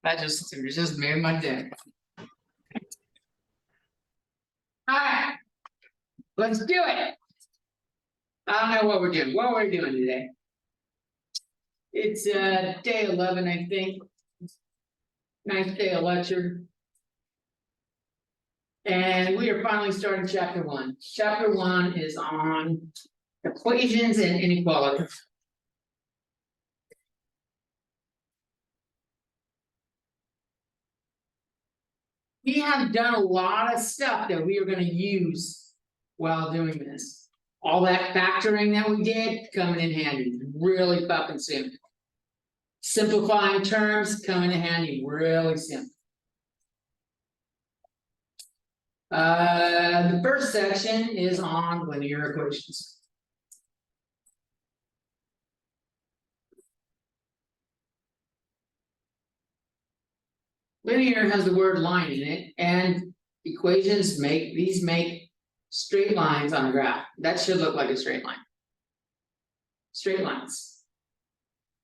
It just made my day. Alright. Let's do it. I don't know what we're doing. What we're doing today. It's day 11, I think. Ninth day of lecture. And we are finally starting chapter 1. Chapter 1 is on equations and inequalities. We have done a lot of stuff that we are going to use while doing this. All that factoring that we did coming in handy, really fucking soon. Simplifying terms coming in handy, really soon. The first section is on linear equations. Linear has the word line in it, and equations make straight lines on a graph. That should look like a straight line. Straight lines.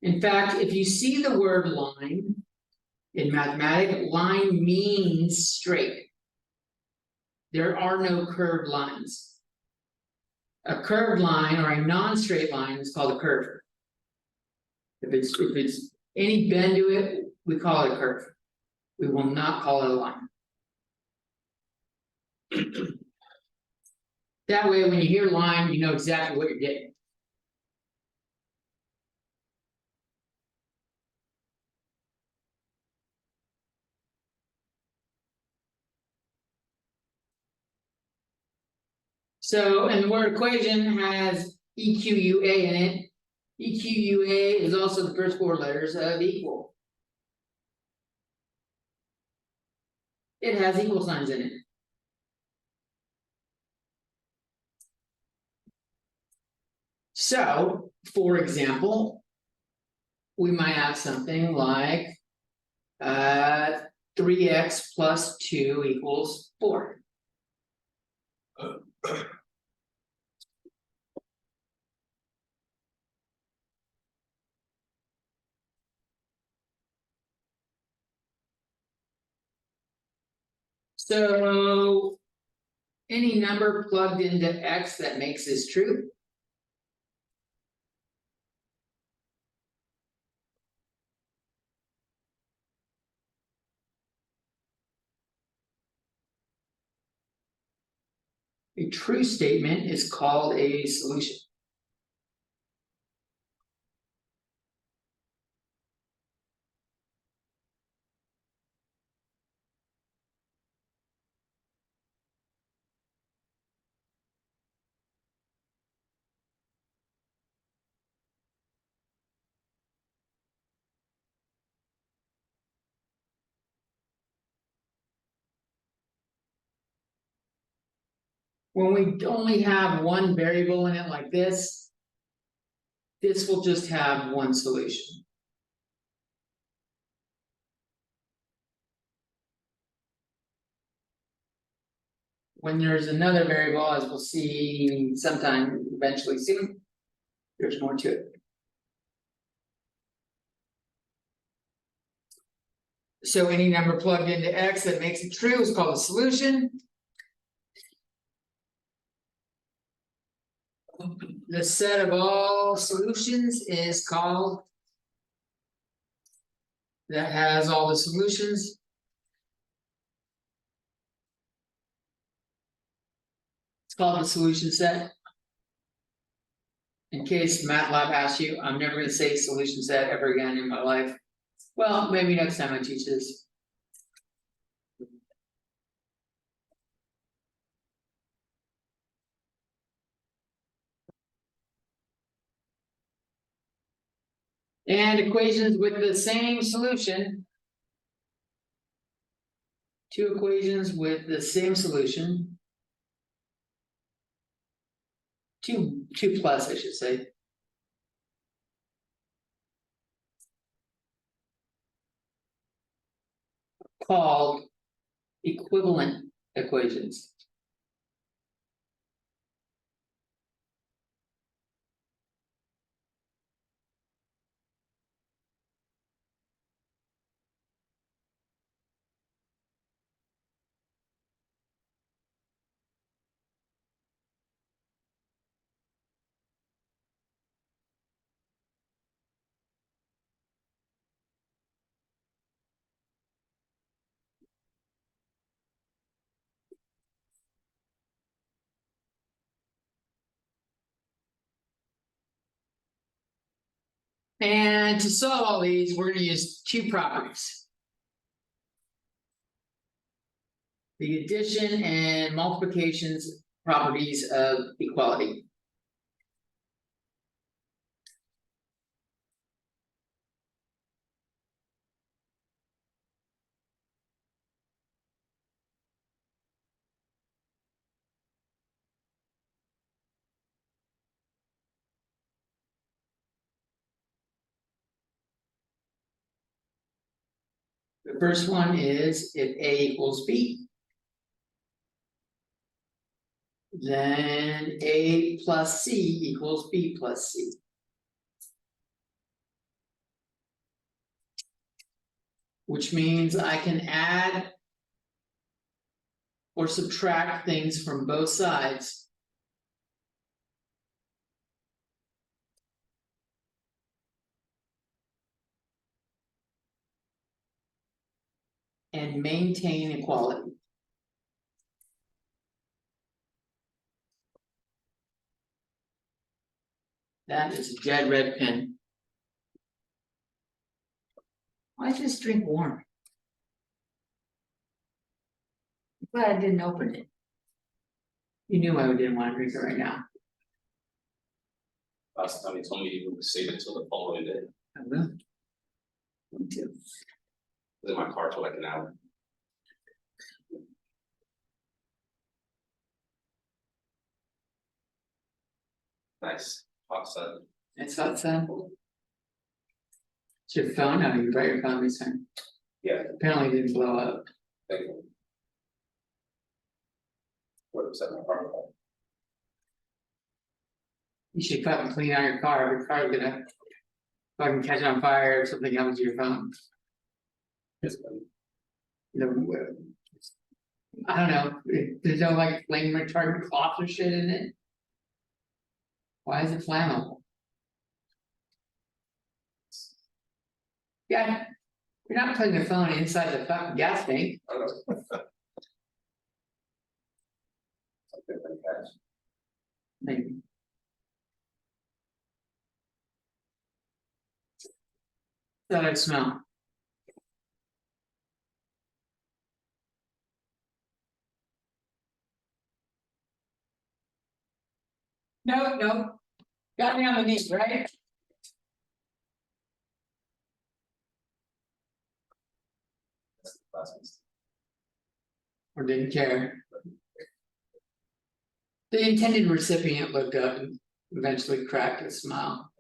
In fact, if you see the word line in mathematics, line means straight. There are no curved lines. A curved line or a non-straight line is called a curve. If it's any bend to it, we call it a curve. We will not call it a line. That way, when you hear line, you know exactly what you're getting. So, and the word equation has EQUA in it. EQUA is also the first 4 letters of equal. It has equal signs in it. So, for example, we might have something like 3x plus 2 equals 4. So, any number plugged into x that makes this true. A true statement is called a solution. When we only have one variable in it like this will just have one solution. When there's another variable, as we'll see sometime eventually soon, there's more to it. So any number plugged into x that makes it true is called a solution. The set of all solutions is called, that has all the solutions. It's called the solution set. In case MATLAB asks you, I'm never going to say solution set ever again in my life. Well, maybe next time I teach this. And equations with the same solution. 2 equations with the same solution. 2 plus, I should say. Called equivalent equations. And to solve all these, we're gonna use two properties. The addition and multiplications properties of equality. The first one is if A equals B. Then A plus C equals B plus C. Which means I can add or subtract things from both sides. And maintain equality. That is a dead red pen. Why just drink warm? I'm glad I didn't open it. You knew I didn't want to drink it right now. Last time you told me you would save it till the following day. I will. Me too. It was in my car for like an hour. Nice, hot sun. It's outside. It's your phone, how you brought your phone this time? Yeah, Apparently it didn't blow up. thank you. What was that my car? You should fucking clean out your car, your car's gonna fucking catch on fire or something happens to your phone. Yes, The- I don't know, there's no like flame retardant cloth or shit in it. Why is it flammable? Yeah, you're not putting the phone inside the fucking gas tank. I don't know. Something like that. Maybe. Thought I'd smell. No. Got me on the knees, right? That's the last one. Or didn't care. The intended recipient looked up and eventually cracked a smile.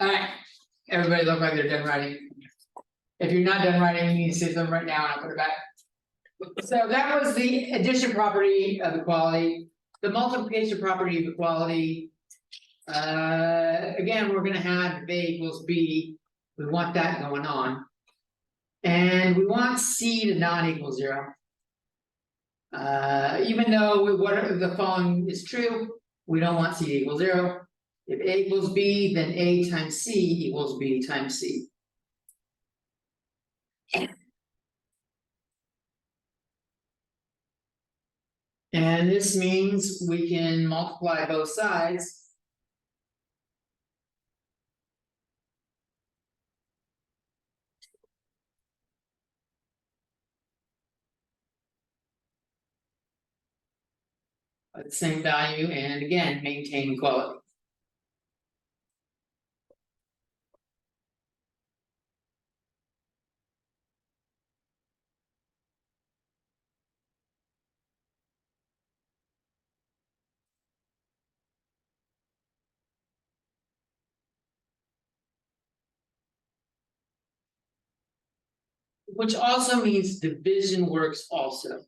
Alright, everybody look like they're done writing. If you're not done writing, you need to say them right now and I'll put it back. So that was the addition property of equality, the multiplication property of equality. Again, we're gonna have A equals B, we want that going on. And we want C to not equal 0. Even though what the following is true, we don't want C to equal 0. If A equals B, then A times C equals B times C. And this means we can multiply both sides. At the same value and again, maintain equality. Which also means division works also.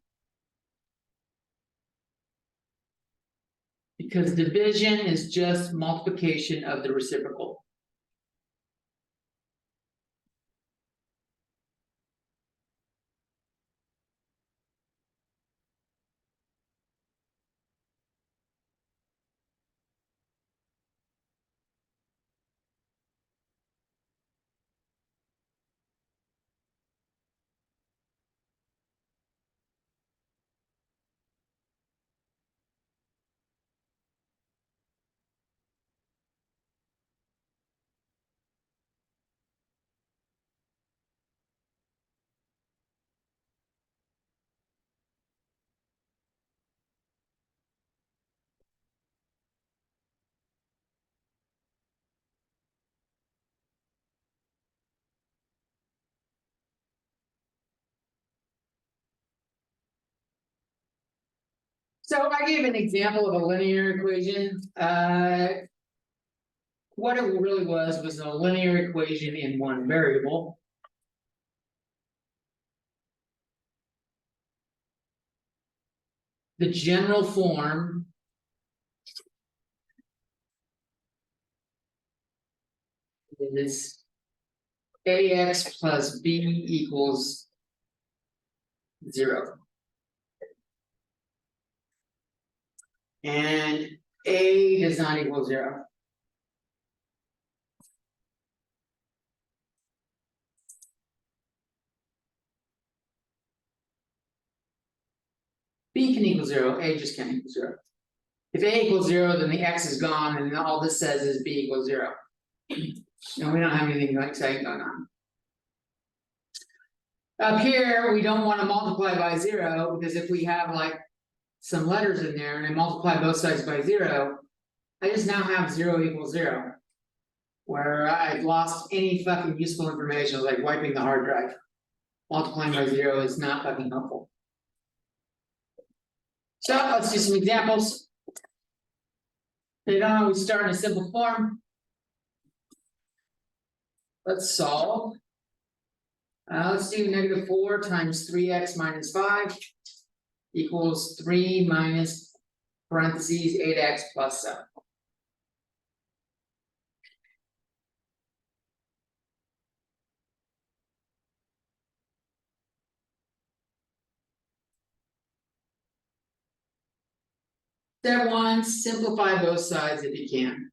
Because division is just multiplication of the reciprocal. So I gave an example of a linear equation, what it really was a linear equation in one variable. The general form. Is AX plus B equals 0. And A does not equal 0. B can equal 0, A just can't equal 0. If A equals 0, then the X is gone, and all this says is B equals 0. And we don't have anything exciting going on. Up here, we don't want to multiply by 0, because if we have like some letters in there and I multiply both sides by 0, I just now have 0 equals 0. Where I've lost any fucking useful information, like wiping the hard drive. Multiplying by 0 is not fucking helpful. So let's do some examples. They don't always start in a simple form. Let's solve. Let's do -4 times 3x minus 5 equals 3 minus parentheses 8x plus 7. Step 1, simplify both sides if you can.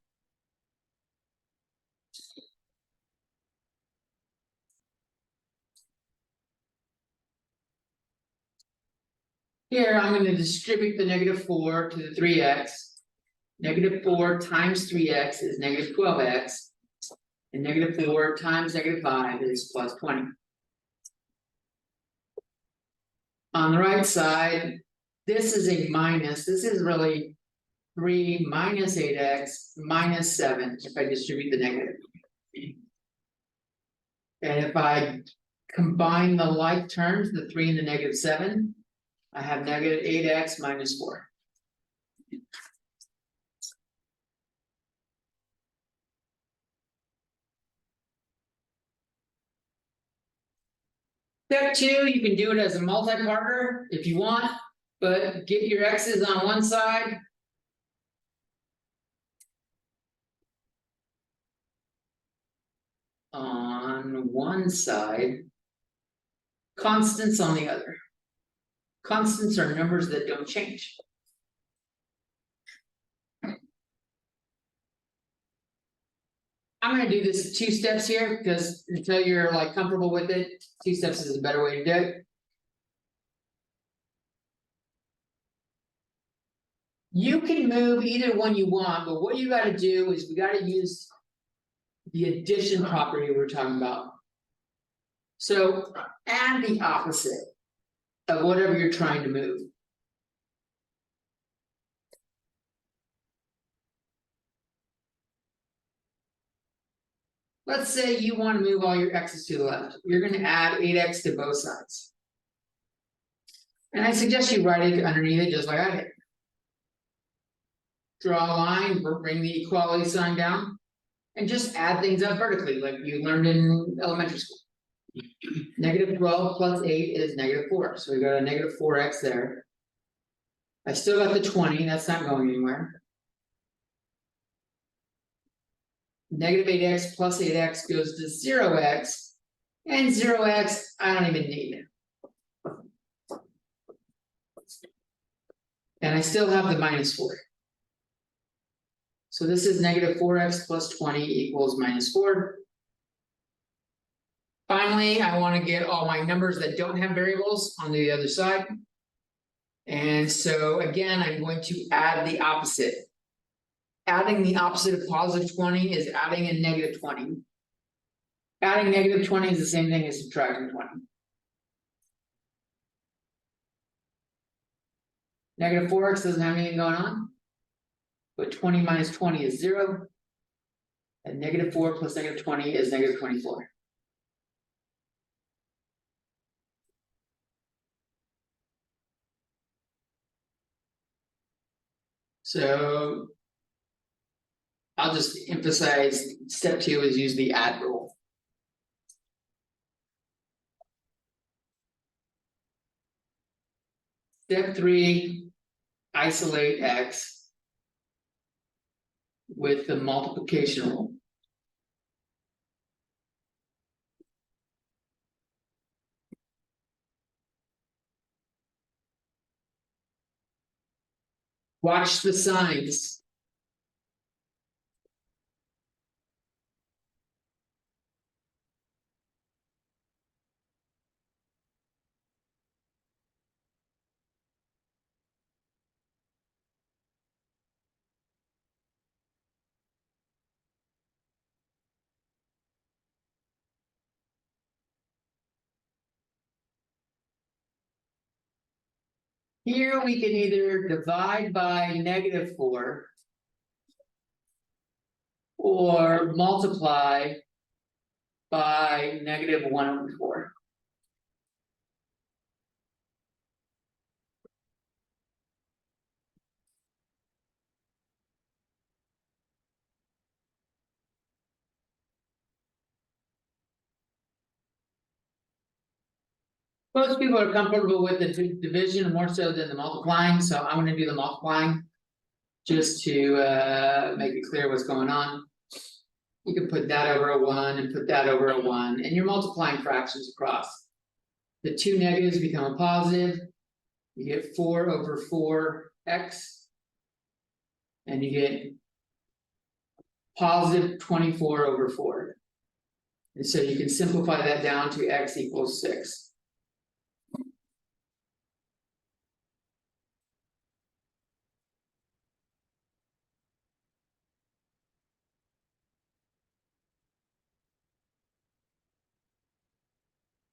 Here, I'm going to distribute the -4 to the 3x. -4 times 3x is -12x. And -4 times -5 is plus 20. On the right side, this is a minus, this is really 3 minus 8x minus 7 if I distribute the negative. And if I combine the like terms, the 3 and the -7, I have -8x minus 4. Step 2, you can do it as a multi-parter if you want, but get your x's on one side. On one side, constants on the other. Constants are numbers that don't change. I'm gonna do this 2 steps here because until you're like comfortable with it, 2 steps is a better way to do it. You can move either one you want, but what you gotta do is we gotta use the addition property we're talking about. So add the opposite of whatever you're trying to move. Let's say you want to move all your x's to the left. You're going to add 8x to both sides. And I suggest you write it underneath it just like I did. Draw a line, bring the equality sign down, and just add things up vertically like you learned in elementary school. -12 plus 8 is -4. So we got a -4x there. I still got the 20, that's not going anywhere. -8x plus 8x goes to 0x, and 0x, I don't even need it. And I still have the -4. So this is -4x plus 20 equals -4. Finally, I want to get all my numbers that don't have variables on the other side. And so again, I'm going to add the opposite. Adding the opposite of +20 is adding a -20. Adding -20 is the same thing as subtracting 20. -4x doesn't have anything going on. But 20 minus 20 is 0. And -4 plus -20 is -24. So. I'll just emphasize, step 2 is use the add rule. Step 3, isolate X. With the multiplication rule. Watch the signs. Here we can either divide by -4. Or multiply. By -1/4. Most people are comfortable with the division more so than the multiplying, so I'm gonna do the multiplying. Just to make it clear what's going on. You can put that over a 1 and put that over a 1, and you're multiplying fractions across. The two negatives become a positive. You get 4/4x. And you get positive 24/4. And so you can simplify that down to x equals 6.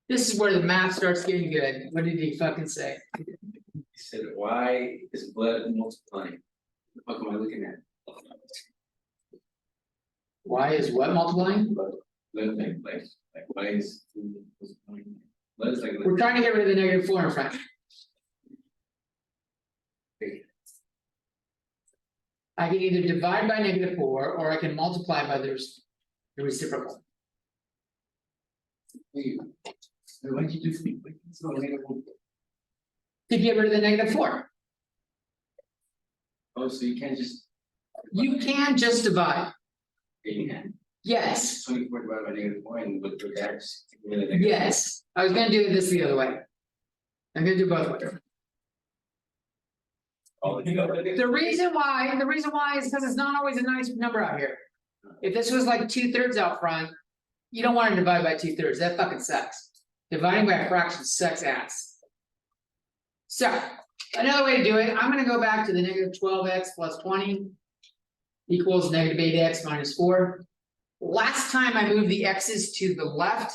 This is where the math starts getting good. What did he fucking say? He said, why is blood multiplying? What the fuck am I looking at? Why is what multiplying? Blood like why is blood is like. We're trying to get rid of the -4 in front. I can either divide by -4 or I can multiply by the reciprocal. Why'd you do speak? To get rid of the -4. Oh, so you can't just. You can just divide. You can. Yes, 24 divided by -4 and with that. yes. I was gonna do this the other way. I'm gonna do both ways. The reason why is because it's not always a nice number out here. If this was like 2/3 out front. You don't want to divide by 2/3, that fucking sucks. Dividing by a fraction sucks ass. So, another way to do it, I'm gonna go back to the -12x plus 20. Equals -8x minus 4. Last time I moved the x's to the left.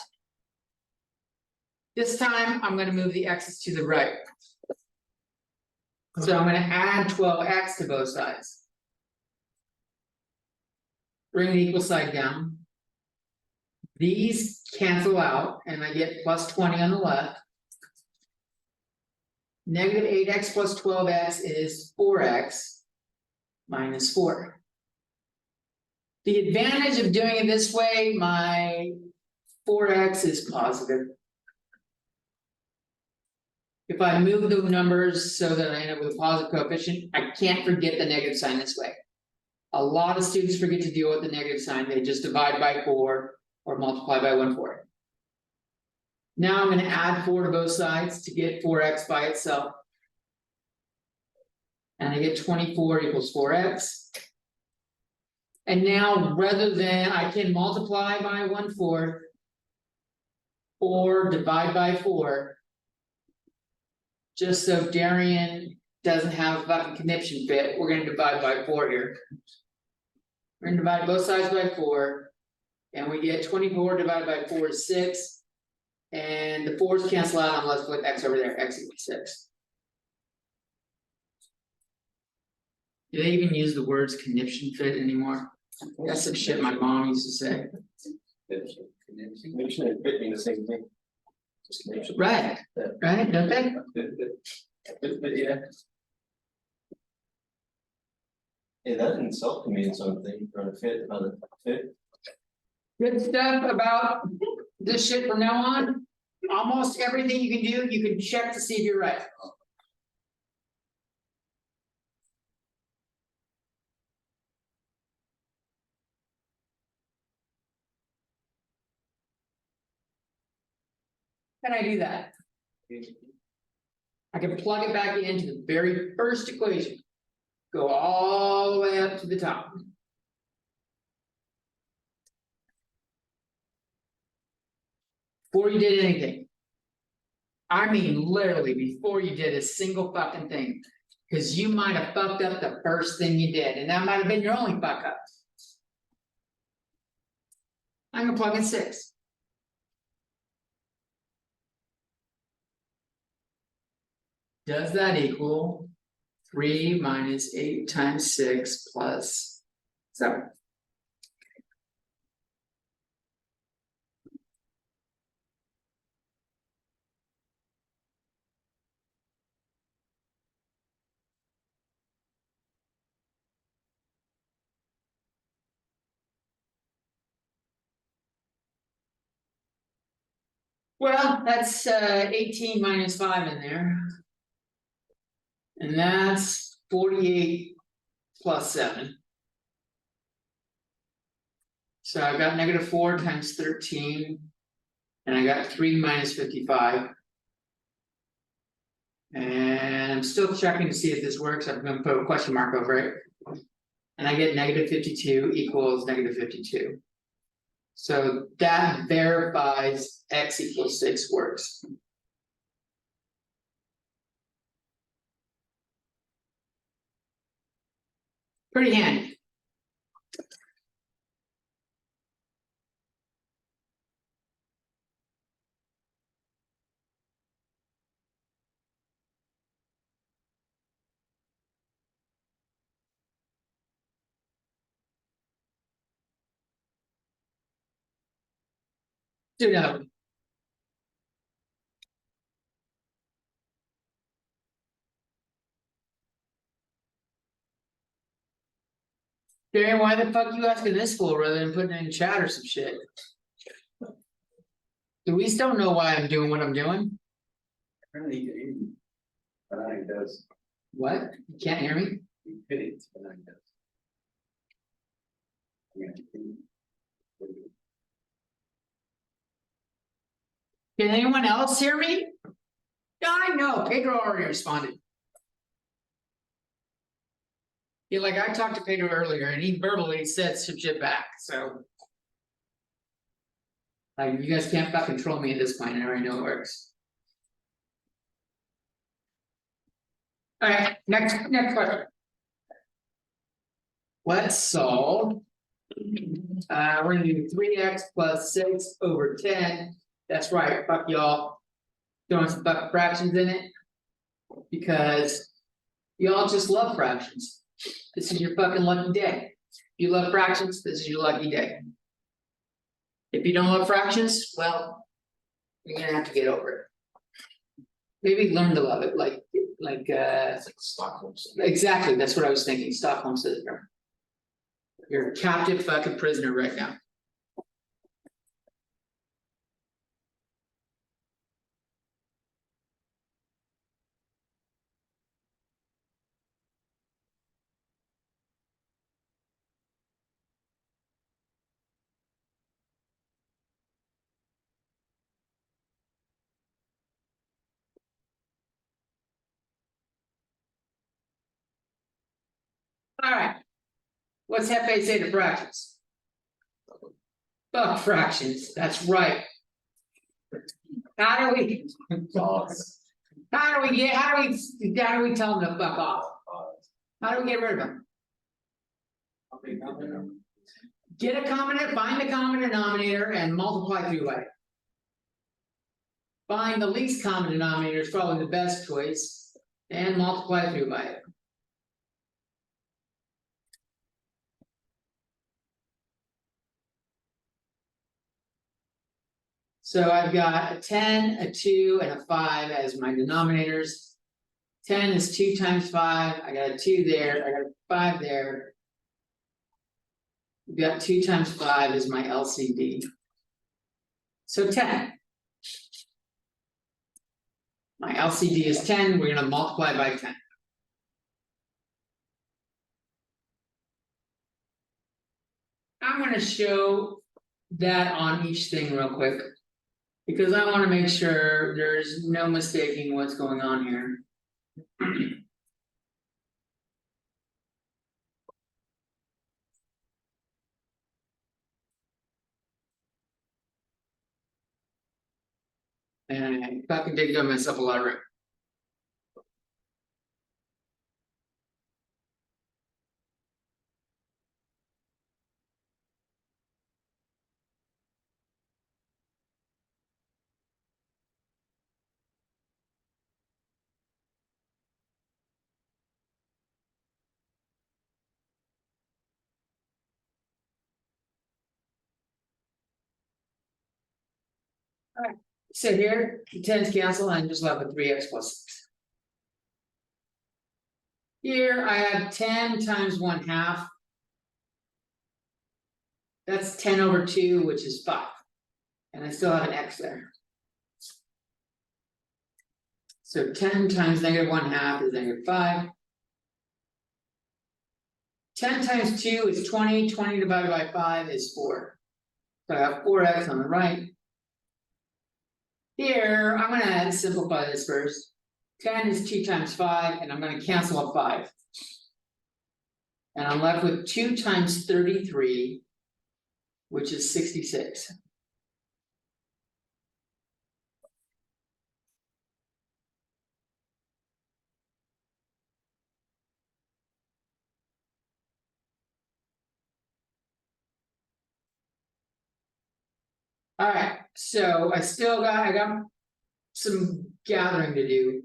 This time I'm gonna move the x's to the right. So I'm gonna add 12x to both sides. Bring the equal sign down. These cancel out and I get plus 20 on the left. -8x plus 12x is 4x minus 4. The advantage of doing it this way, my 4x is positive. If I move the numbers so that I end up with a positive coefficient, I can't forget the negative sign this way. A lot of students forget to deal with the negative sign, they just divide by 4 or multiply by 1/4. Now I'm gonna add 4 to both sides to get 4x by itself. And I get 24 equals 4x. And now rather than I can multiply by 1/4. Or divide by 4. Just so Darian doesn't have a fucking conniption fit, we're gonna divide by 4 here. We're gonna divide both sides by 4. And we get 24 divided by 4 is 6. And the 4's cancel out, I'm left with x over there, x equals 6. Do they even use the words conniption fit anymore? That's some shit my mom used to say. Connection and fit mean the same thing. Just connection. Right, right, don't they? But yeah. Hey, that in itself can mean something, or a fit, another fit. Good stuff about this shit from now on. Almost everything you can do, you can check to see if you're right. Can I do that? I can plug it back into the very first equation. Go all the way up to the top. Before you did anything. I mean, literally, before you did a single fucking thing. Cause you might have fucked up the first thing you did, and that might have been your only fuck up. I'm gonna plug in 6. Does that equal 3 minus 8 times 6 plus 7? Well, that's 18 minus 5 in there. And that's 48 plus 7. So I got -4 times 13. And I got 3 minus 55. And I'm still checking to see if this works. I'm gonna put a question mark over it. And I get -52 equals -52. So that verifies x equals 6 works. Pretty handy. Do another one. Darren, why the fuck you asking this for rather than putting it in chat or some shit? The Reese don't know why I'm doing what I'm doing. Apparently you can hear me. But I think it does. What? You can't hear me? You fit it, but I think it does. Can anyone else hear me? Yeah, I know. Pedro already responded. Yeah, like I talked to Pedro earlier and he verbally said some shit back, so. Like, you guys can't fucking control me at this point. I already know it works. Alright, next question. Let's solve. We're gonna do 3x plus 6 over 10. That's right, fuck y'all. Throwing some fucking fractions in it. Because y'all just love fractions. This is your fucking lucky day. If you love fractions, this is your lucky day. If you don't love fractions, well, you're gonna have to get over it. Maybe learn to love it, like It's like Stockholm. exactly, that's what I was thinking, Stockholm syndrome. You're a captive fucking prisoner right now. Alright. What's Hefe say to fractions? Fuck fractions, that's right. How do we tell them to fuck off? How do we get rid of them? Get a common, find the common denominator and multiply through by it. Find the least common denominator is probably the best choice and multiply through by it. So I've got a 10, a 2, and a 5 as my denominators. 10 is 2 times 5, I got a 2 there, I got a 5 there. We've got 2 times 5 is my LCD. So 10. My LCD is 10, we're gonna multiply by 10. I'm gonna show that on each thing real quick. Because I wanna make sure there's no mistaking what's going on here. And I fucking did go myself a lot of room. So here, the 10's cancel and I'm just left with 3x plus 6. Here I have 10 times 1/2. That's 10 over 2, which is 5. And I still have an x there. So 10 times negative 1/2 is negative 5. 10 times 2 is 20. 20 divided by 5 is 4. So I have 4x on the right. Here, I'm gonna simplify this first. 10 is 2 times 5, and I'm gonna cancel a 5. And I'm left with 2 times 33, which is 66. Alright, so I got some gathering to do.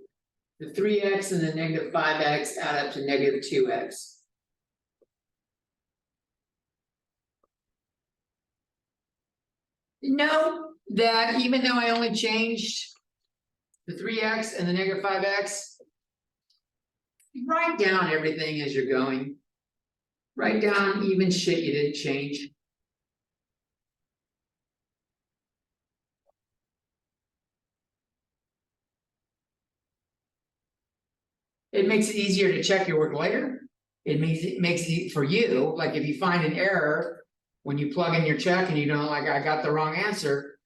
The 3x and the negative 5x add up to negative 2x. Note that even though I only changed the 3x and the negative 5x, write down everything as you're going. Write down even shit you didn't change. It makes it easier to check your work later. It makes it for you, like if you find an error when you plug in your check and you don't like, I got the wrong answer,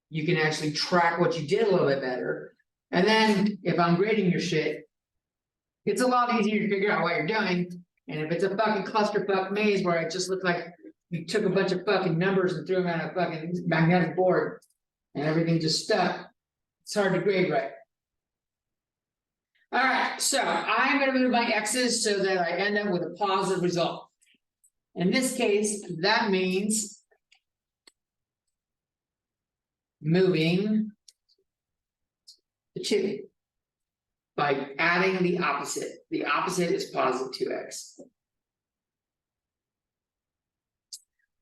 you can actually track what you did a little bit better. And then if I'm grading your shit, it's a lot easier to figure out what you're doing. And if it's a fucking clusterfuck maze where it just looks like you took a bunch of fucking numbers and threw them on a fucking magnetic board and everything just stuck, it's hard to grade right. Alright, so I'm gonna move my x's so that I end up with a positive result. In this case, that means moving the 2 by adding the opposite. The opposite is positive 2x.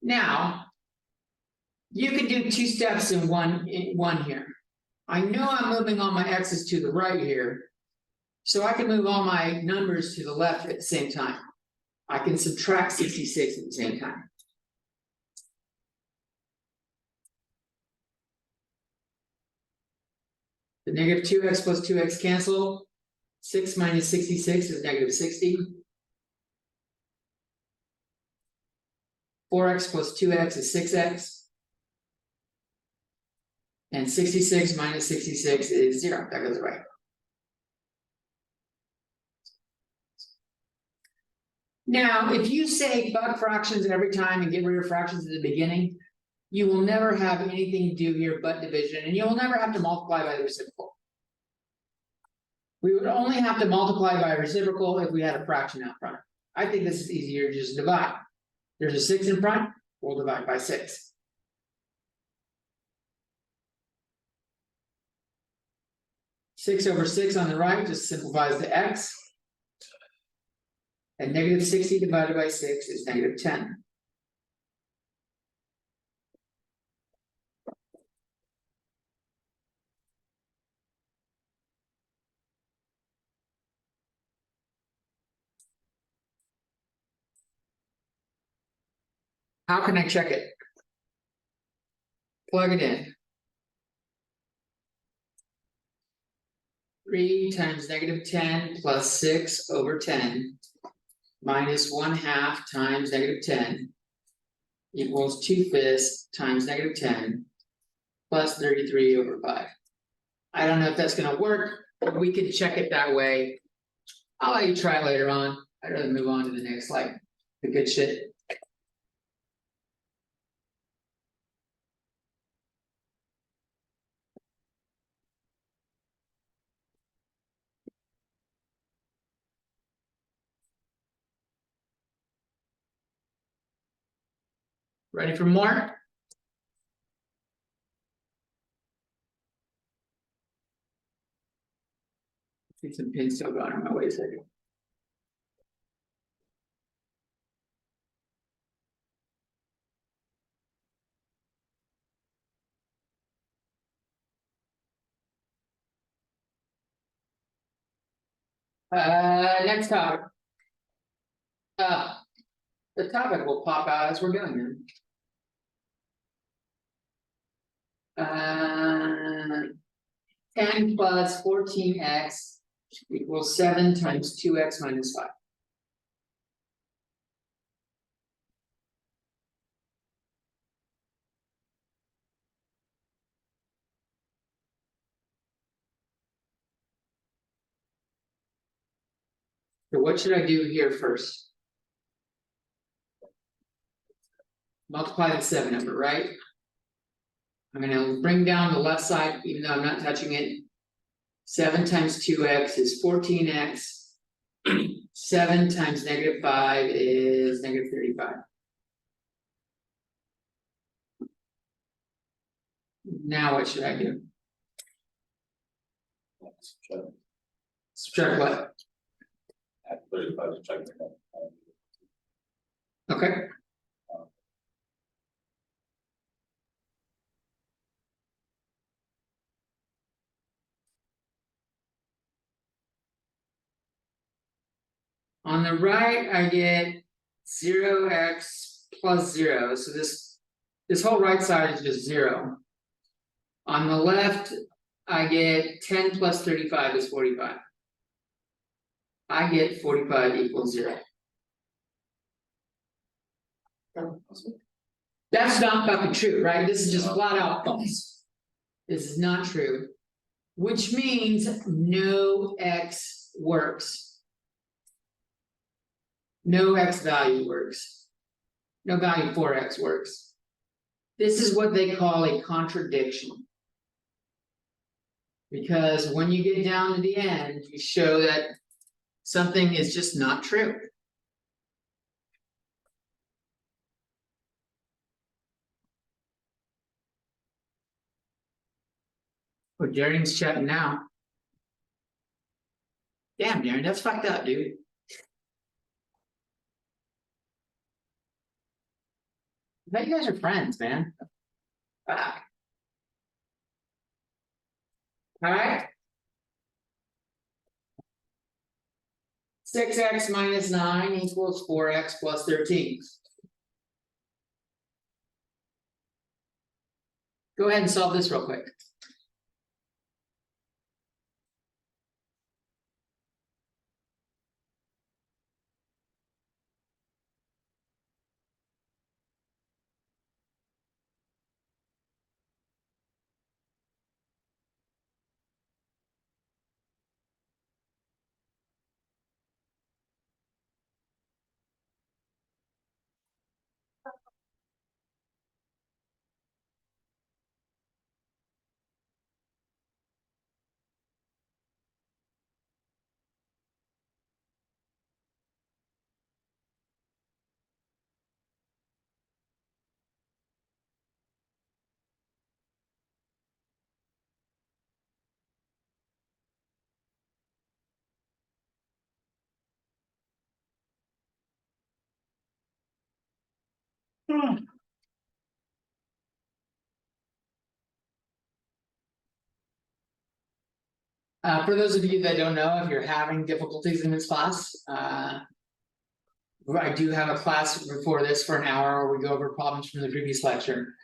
Now, you can do 2 steps in one here. I know I'm moving all my x's to the right here, so I can move all my numbers to the left at the same time. I can subtract 66 at the same time. The negative 2x plus 2x cancel. 6 minus 66 is negative 60. 4x plus 2x is 6x. And 66 minus 66 is 0. That goes right. Now, if you say fuck fractions every time and get rid of fractions at the beginning, you will never have anything to do here but division, and you will never have to multiply by the reciprocal. We would only have to multiply by a reciprocal if we had a fraction out front. I think this is easier to just divide. There's a 6 in front, we'll divide by 6. Six over 6 on the right just simplifies to x. And negative 60 divided by 6 is negative 10. How can I check it? Plug it in. 3 times -10 plus 6 over 10. Minus 1/2 times -10. Equals 2/5 times -10. Plus 33 over 5. I don't know if that's gonna work, but we can check it that way. I'll let you try it later on. I'd rather move on to the next, like, the good shit. Ready for more? See some pins still going on my way, second. Next topic. The topic will pop out as we're going here. 10 plus 14x equals 7 times 2x minus 5. So what should I do here first? Multiply the 7 number, right? I'm gonna bring down the left side, even though I'm not touching it. 7 times 2x is 14x. 7 times -5 is -35. Now what should I do? Subtract what? At 35 to check it out. Okay. On the right, I get 0x plus 0, so this whole right side is just 0. On the left, I get 10 plus 35 is 45. I get 45 equals 0. That's not fucking true, right? This is just flat out false. This is not true. Which means no x works. No x value works. No value for x works. This is what they call a contradiction. Because when you get down to the end, you show that something is just not true. Oh, Darren's chatting now. Damn, Darren, that's fucked up, dude. I bet you guys are friends, man. Fuck. Alright. 6x minus 9 equals 4x plus 13. Go ahead and solve this real quick. For those of you that don't know, if you're having difficulties in this class, I do have a class before this for an hour where we go over problems from the previous lecture.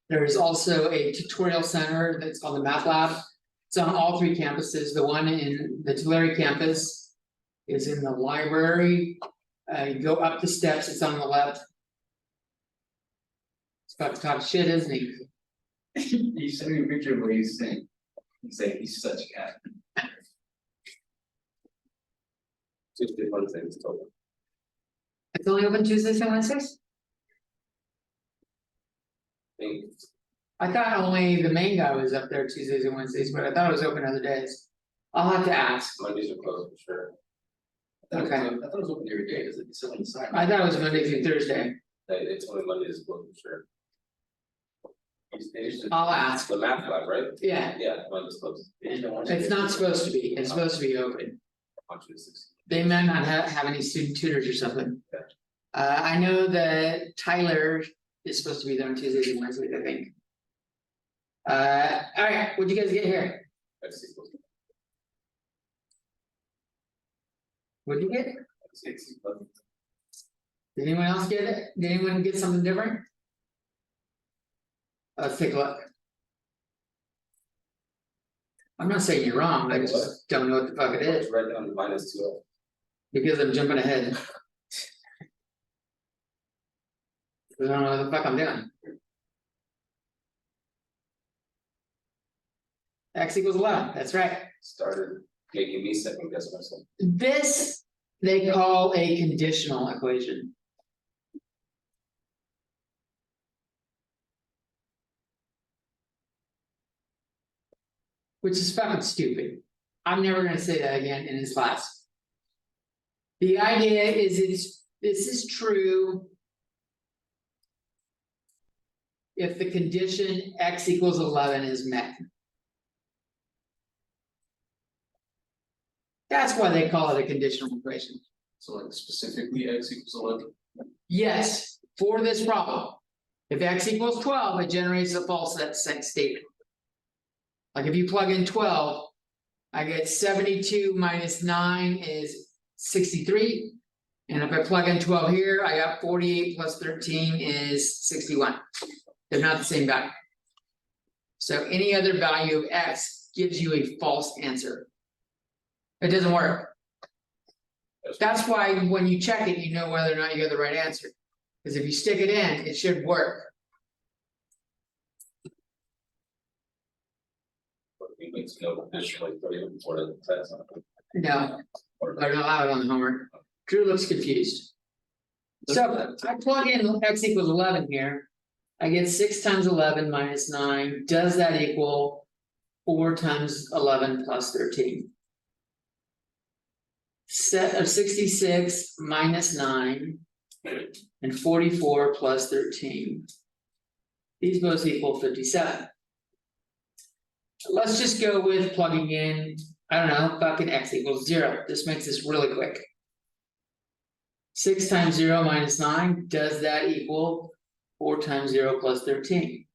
There is also a tutorial center that's called the Math Lab. It's on all three campuses. The one in the Tulare campus is in the library. You go up the steps, it's on the left. It's about to talk shit, isn't he? You sent me a picture of what he's saying. He's like, he's such a cat. Tuesday, Wednesday, it's total. It's only open Tuesdays and Wednesdays? I thought only the main guy was up there Tuesdays and Wednesdays, but I thought it was open other days. I'll have to ask. Mondays are closed for sure. Okay. I thought it was open every day, is it still on the side? I thought it was Monday through Thursday. It's only Mondays closed for sure. I'll ask. The math lab, right? Yeah, Yeah, Mondays closed. it's not supposed to be. It's supposed to be open. They might not have any student tutors or something. Yeah. I know that Tyler is supposed to be there on Tuesdays and Wednesdays, I think. Alright, what'd you guys get here? What'd you get? Did anyone else get it? Did anyone get something different? Let's take a look. I'm not saying you're wrong, I just don't know what the fuck it is, Right down to -2. because I'm jumping ahead. I don't know what the fuck I'm doing. X equals 11, that's right. Started making me second guess myself. This, they call a conditional equation. Which is fucking stupid. I'm never gonna say that again in this class. The idea is this is true. If the condition x equals 11 is met. That's why they call it a conditional equation. So like specifically x equals 11. Yes, for this problem. If x equals 12, it generates a false set statement. Like if you plug in 12, I get 72 minus 9 is 63. And if I plug in 12 here, I got 48 plus 13 is 61. They're not the same value. So any other value of x gives you a false answer. It doesn't work. That's why when you check it, you know whether or not you got the right answer. Because if you stick it in, it should work. It makes no additionally 30 before the test. No, they're not allowed on the homework. Drew looks confused. So I plug in x equals 11 here. I get 6 times 11 minus 9. Does that equal 4 times 11 plus 13? Set of 66 minus 9 and 44 plus 13. These both equal 57. Let's just go with plugging in, I don't know, fucking x equals 0. This makes this really quick. 6 times 0 minus 9, does that equal 4 times 0 plus 13?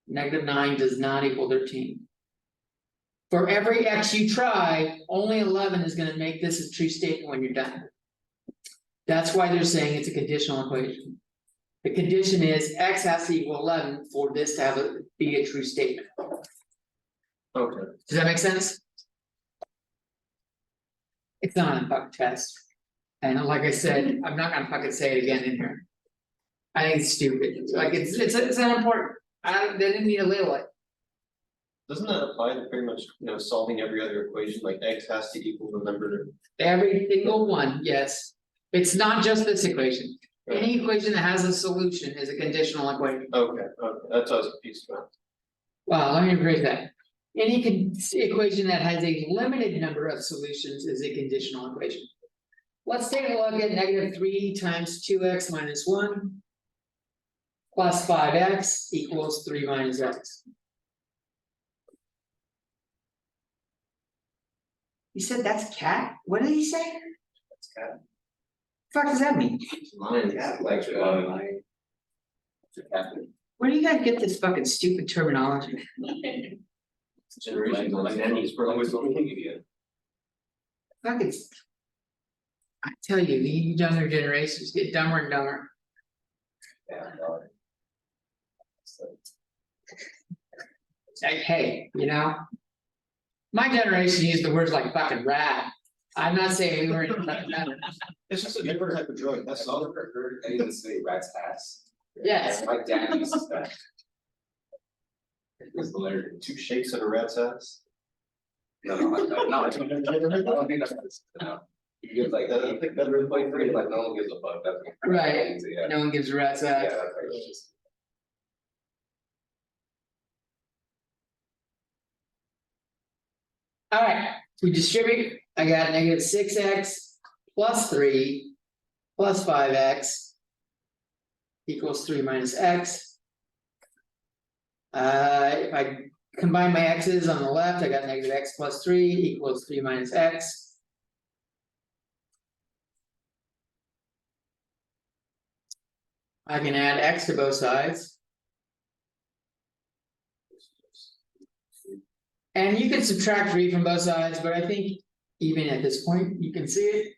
-9 does not equal 13. For every x you try, only 11 is going to make this a true statement when you're done. That's why they're saying it's a conditional equation. The condition is x has to equal 11 for this to be a true statement. Okay. Does that make sense? It's not a fucking test. And like I said, I'm not gonna fucking say it again in here. I think it's stupid, like it's unimportant, they didn't need to label it. Doesn't that apply to pretty much, solving every other equation, like x has to equal the number? Every single one, yes, it's not just this equation. Any equation that has a solution is a conditional equation. Okay, that's what I was confused about. Well, let me rephrase that. Any equation that has a limited number of solutions is a conditional equation. Let's take a look at -3 times 2x minus 1 plus 5x equals 3 minus x. He said that's cat? What did he say? That's cat. Fuck does that mean? Lion, cat, like lion. It's a cat. Where do you guys get this fucking stupid terminology? Generation like Andy's probably something idiot. Fucking. I tell you, the younger generations get dumber and dumber. Yeah, no. So, It's like, hey, you know. My generation used the words like fucking rad. I'm not saying we weren't fucking rad. It's just a different type of drug, that's I all. never heard anyone say rat's ass. Yes, My dad used to say. It was hilarious. 2 shakes of a rat's ass. No, I don't think that's, no. You get like, I think that really like, free, like, no one gives a fuck, that's. Right. Yeah, no one gives a rat's yeah, ass. that's like, it's just. Alright, we distribute, I got negative 6x plus 3 plus 5x equals 3 minus x. If I combine my x's on the left, I got negative x plus 3 equals 3 minus x. I can add x to both sides. And you can subtract 3 from both sides, but I think even at this point, you can see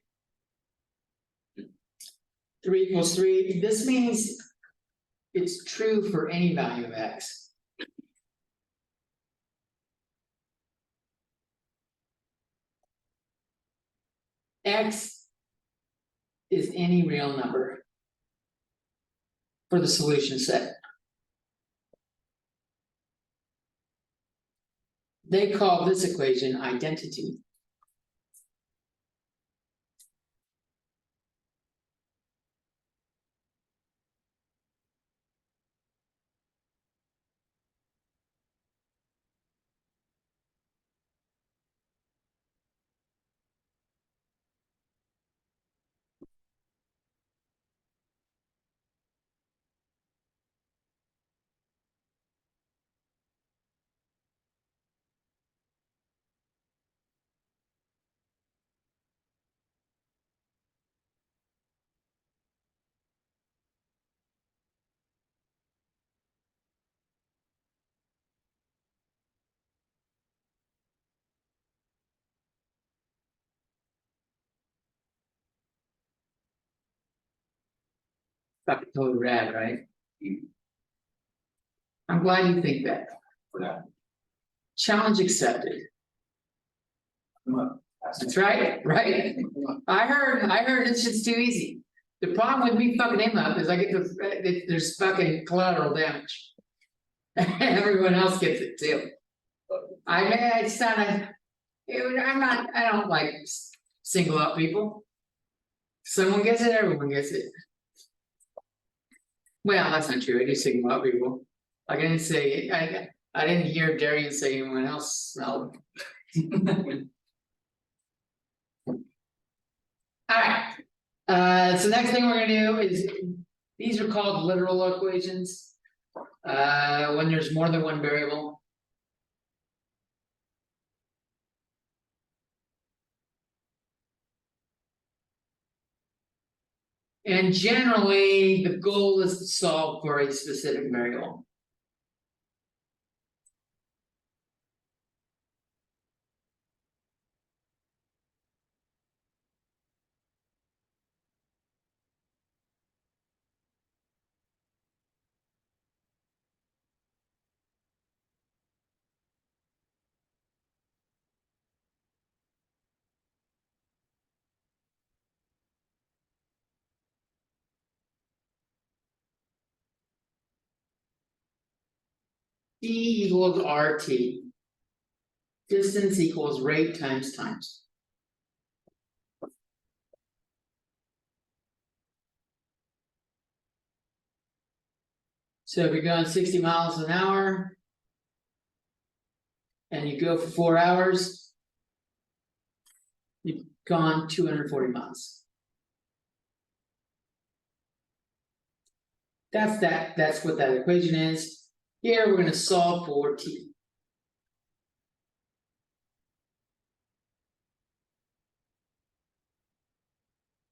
it. 3 equals 3, this means it's true for any value of x. X is any real number for the solution set. They call this equation identity. Fucking totally rad, right? I'm glad you think that. For now. Challenge accepted. Come on. That's right, right? I heard this shit's too easy. The problem with me fucking him up is I get the, there's fucking collateral damage. Everyone else gets it too. It's not I don't like single out people. Someone gets it, everyone gets it. Well, that's not true, I do single out people. Like I didn't say, I didn't hear Darian say anyone else smelled. Alright, so next thing we're gonna do is, these are called literal equations. When there's more than one variable. And generally, the goal is to solve for a specific variable. E equals RT. Distance equals rate times times. So if you're going 60 miles an hour. And you go for 4 hours. You've gone 240 miles. That's what that equation is. Here, we're gonna solve for t.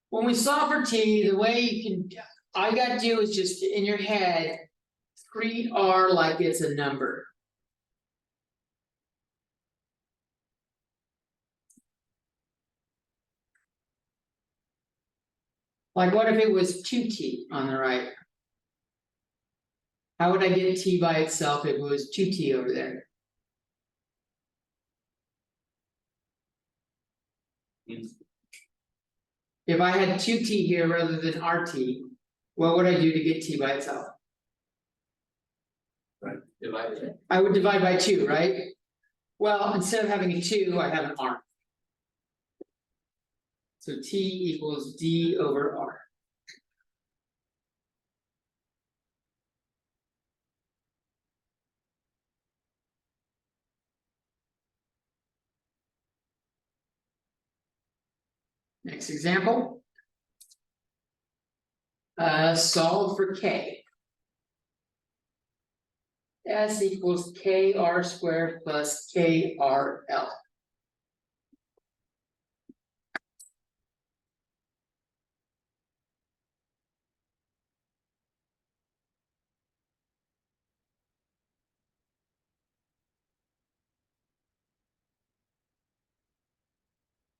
When we solve for t, the way you can, all you gotta do is just in your head, treat r like it's a number. Like what if it was two T on the right? How would I get T by itself if it was two T over there? If I had two T here rather than RT, what would I do to get T by itself? Divide it. I would divide by two, right? Well, instead of having a two, I have an R. So T equals D over R. Next example. Solve for K. S equals KR squared plus KRL.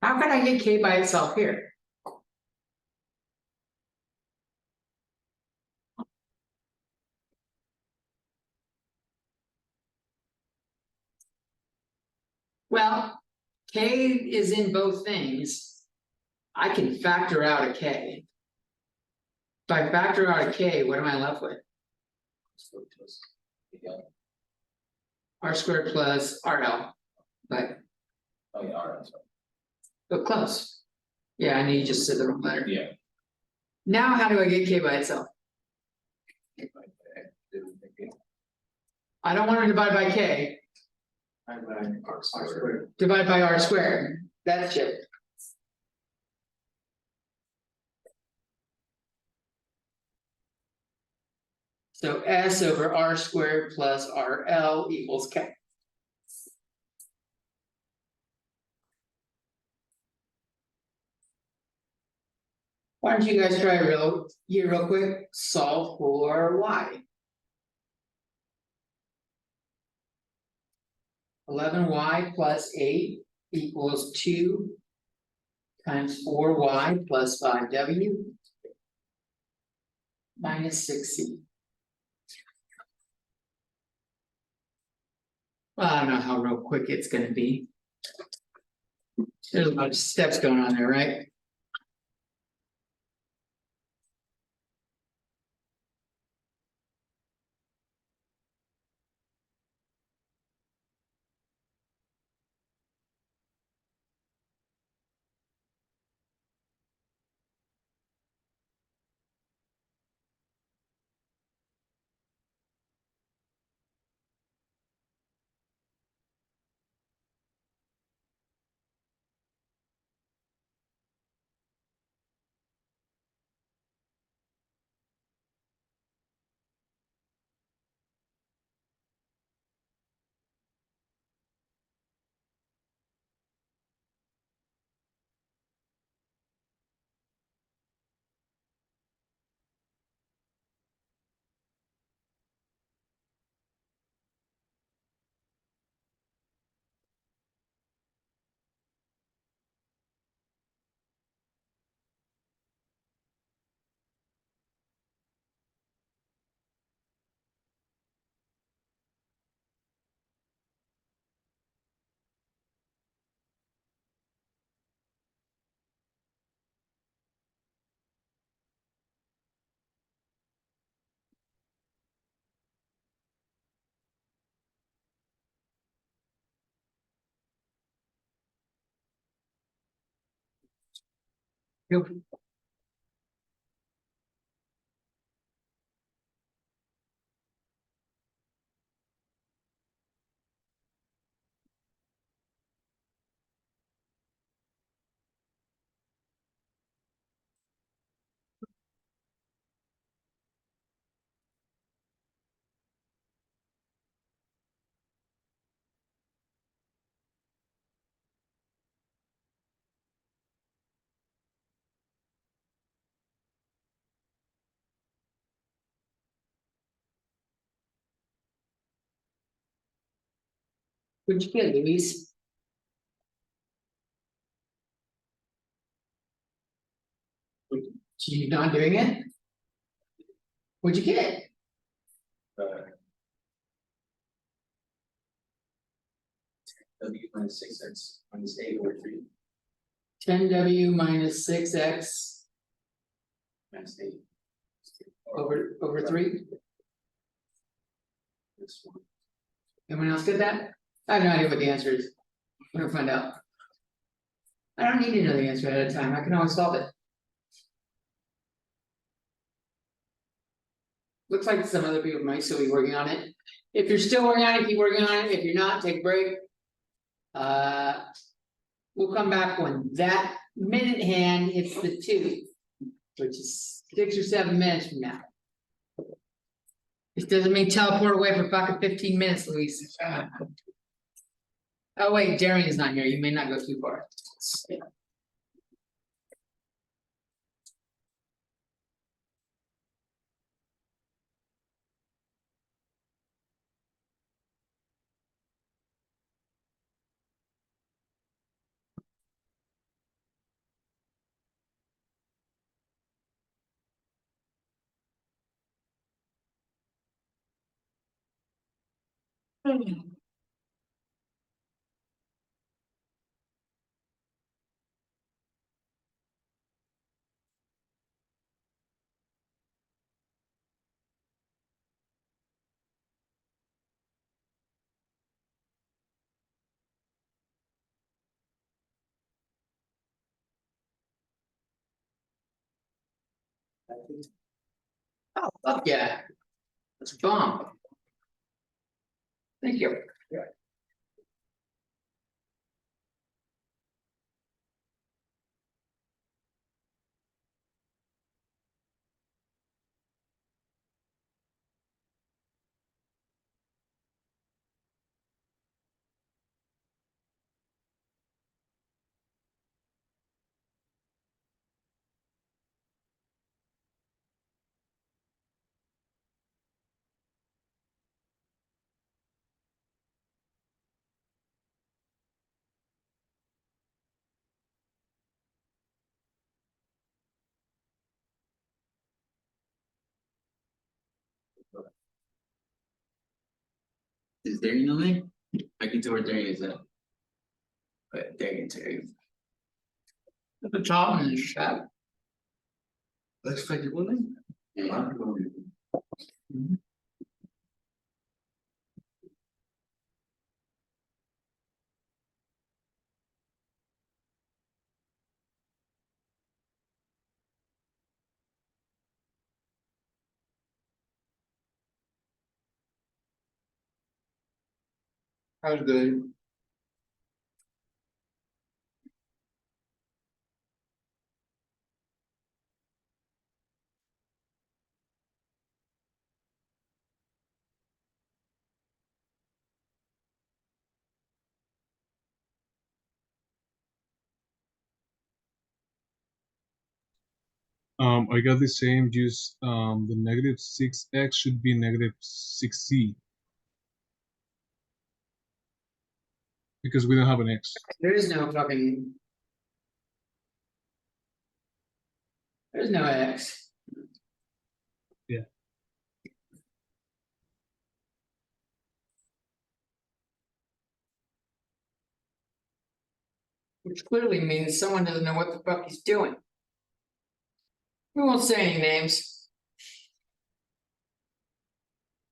How can I get K by itself here? Well, K is in both things. I can factor out a K. If I factor out a K, what am I left with? R squared plus RL. But Oh, yeah, alright, sorry. but close. Yeah, I need you just said the wrong letter. Yeah. Now how do I get K by itself? I don't want to divide by K, divide by R squared. That's it. So S over R squared plus RL equals K. Why don't you guys try real quick, solve for Y. 11y plus 8 equals 2 times 4y plus 5w minus 6c. Well, I don't know how real quick it's gonna be. There's a bunch of steps going on there, right? Yep. What'd you get, Luis? So you're not doing it? What'd you get? W minus 6x minus 8/3 10W minus 6X minus 8. over 3? This one. Anyone else get that? I have no idea what the answer is. We're gonna find out. I don't need to know the answer ahead of time, I can always solve it. Looks like some other people might still be working on it. If you're still working on it, keep working on it, if you're not, take a break. We'll come back when that minute hand hits the 2. Which is 6 or 7 minutes from now. This doesn't mean teleport away for fucking 15 minutes, Luis. Oh wait, Darian is not here, you may not go too far. Oh, fuck yeah. That's a bomb. Thank you. Is Darian on there? I can tell where Darian is at. But Darian Terry. At the top and the chat. Let's find your woman. Yeah, I'm going to. That was good. I got the same, just the negative 6x should be negative 6c. Because we don't have an x. There is no fucking. There's no X. Yeah. Which clearly means someone doesn't know what the fuck he's doing. We won't say any names.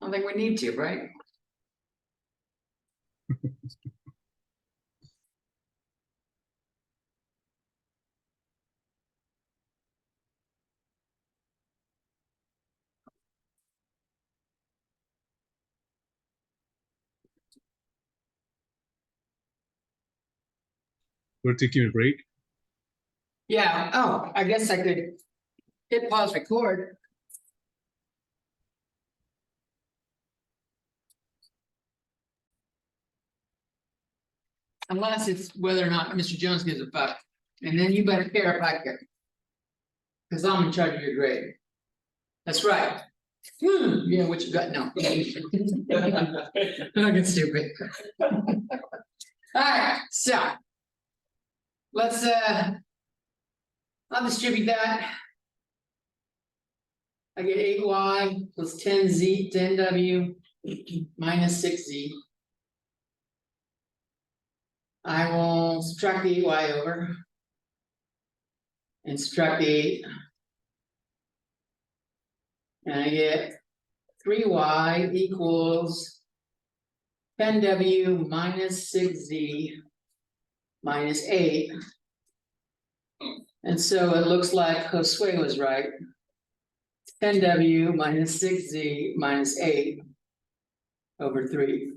I don't think we need to, right? We're taking a break. Yeah, oh, I guess I could hit pause record. Unless it's whether or not Mr. Jones gives a fuck, and then you better care if I care. Cause I'm in charge of your grade. That's right. Yeah, what you got now? Looking stupid. Alright, so. Let's I'll distribute that. I get 8y plus 10z, 10w minus 6z. I will subtract the 8y over. And subtract the 8. And I get 3y equals 10w minus 6z minus 8. And so it looks like Josue was right. 10w minus 6z minus 8 over 3.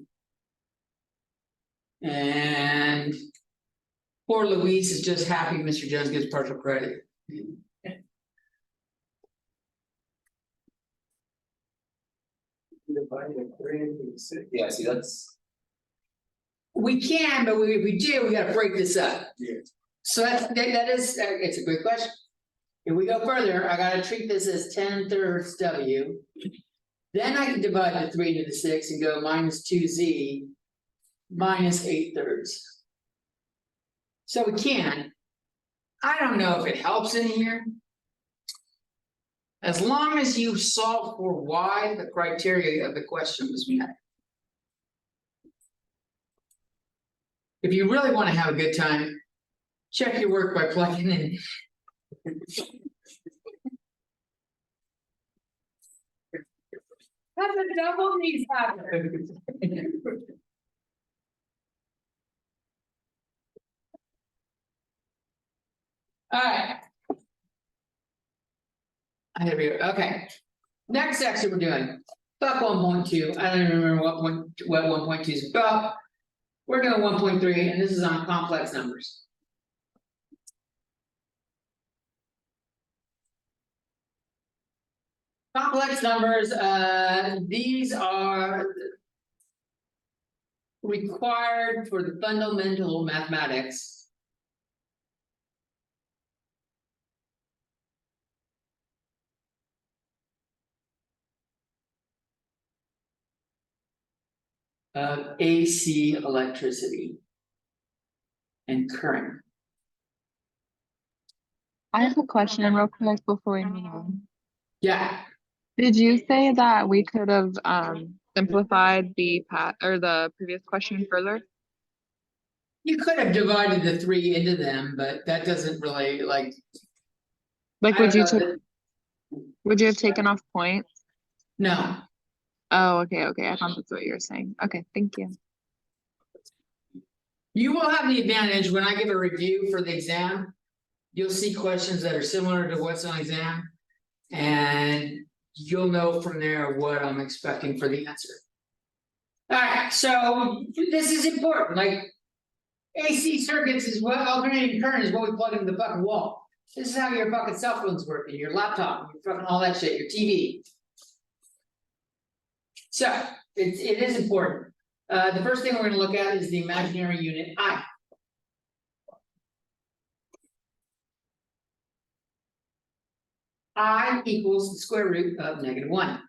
And poor Luis is just happy Mr. Jones gets partial credit. Yeah, see, that's. We can, but if we do, we gotta break this up. Yeah. So that is, it's a great question. If we go further, I gotta treat this as 10/3 W. Then I can divide the 3 to the 6 and go minus 2z minus 8/3. So we can. I don't know if it helps in here. As long as you solve for why the criteria of the question was met. If you really want to have a good time, check your work by plugging in. That's a double knees happen. Alright. Here we go, okay. Next section we're doing, fuck 1.2, I don't even remember what 1.2 is about. We're doing 1.3, and this is on complex numbers. Complex numbers, these are required for the fundamental mathematics. Of AC electricity and current. I have a question real quick before we move on. Yeah, Did you say that we could have simplified the the previous question further? you could have divided the 3 into them, but that doesn't really like. Like I don't know that- would you have taken off points? No, Oh, okay, I thought that's what you were saying. Okay, thank you. you will have the advantage when I give a review for the exam. You'll see questions that are similar to what's on exam. And you'll know from there what I'm expecting for the answer. Alright, so this is important, like. AC circuits is what alternating current is what we plug into the fucking wall. This is how your fucking cell phone's working, your laptop, your fucking all that shit, your TV. So, it is important. The first thing we're gonna look at is the imaginary unit I. I equals the square root of -1.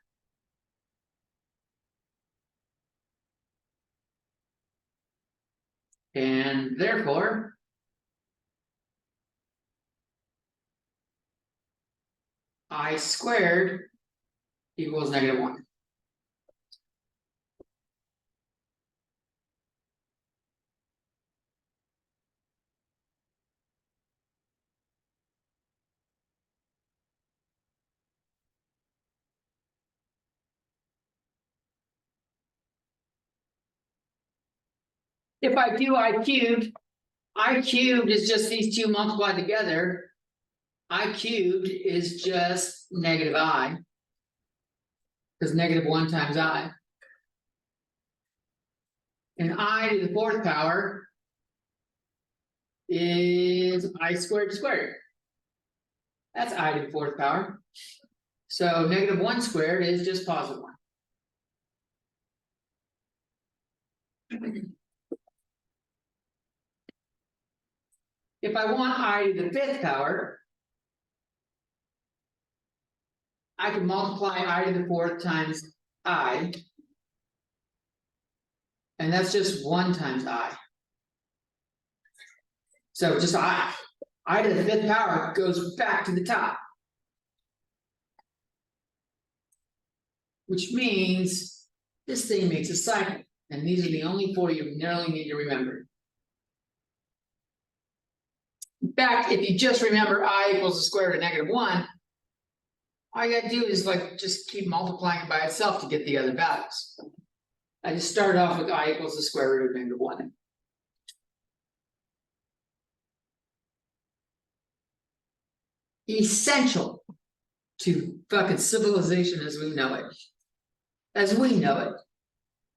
And therefore. I squared equals -1. If I do I cubed is just these two multiplied together. I cubed is just -I. Because -1 times I. And I to the 4th power. Is I squared squared. That's I to the 4th power. So -1 squared is just +1. If I want I to the 5th power. I can multiply I to the 4th times I. And that's just 1 times I. So just I to the 5th power goes back to the top. Which means this thing makes a cycle, and these are the only four you really need to remember. In fact, if you just remember I equals the square root of -1, all you gotta do is like just keep multiplying it by itself to get the other values. I just started off with I equals the square root of -1. Essential to fucking civilization as we know it. As we know it.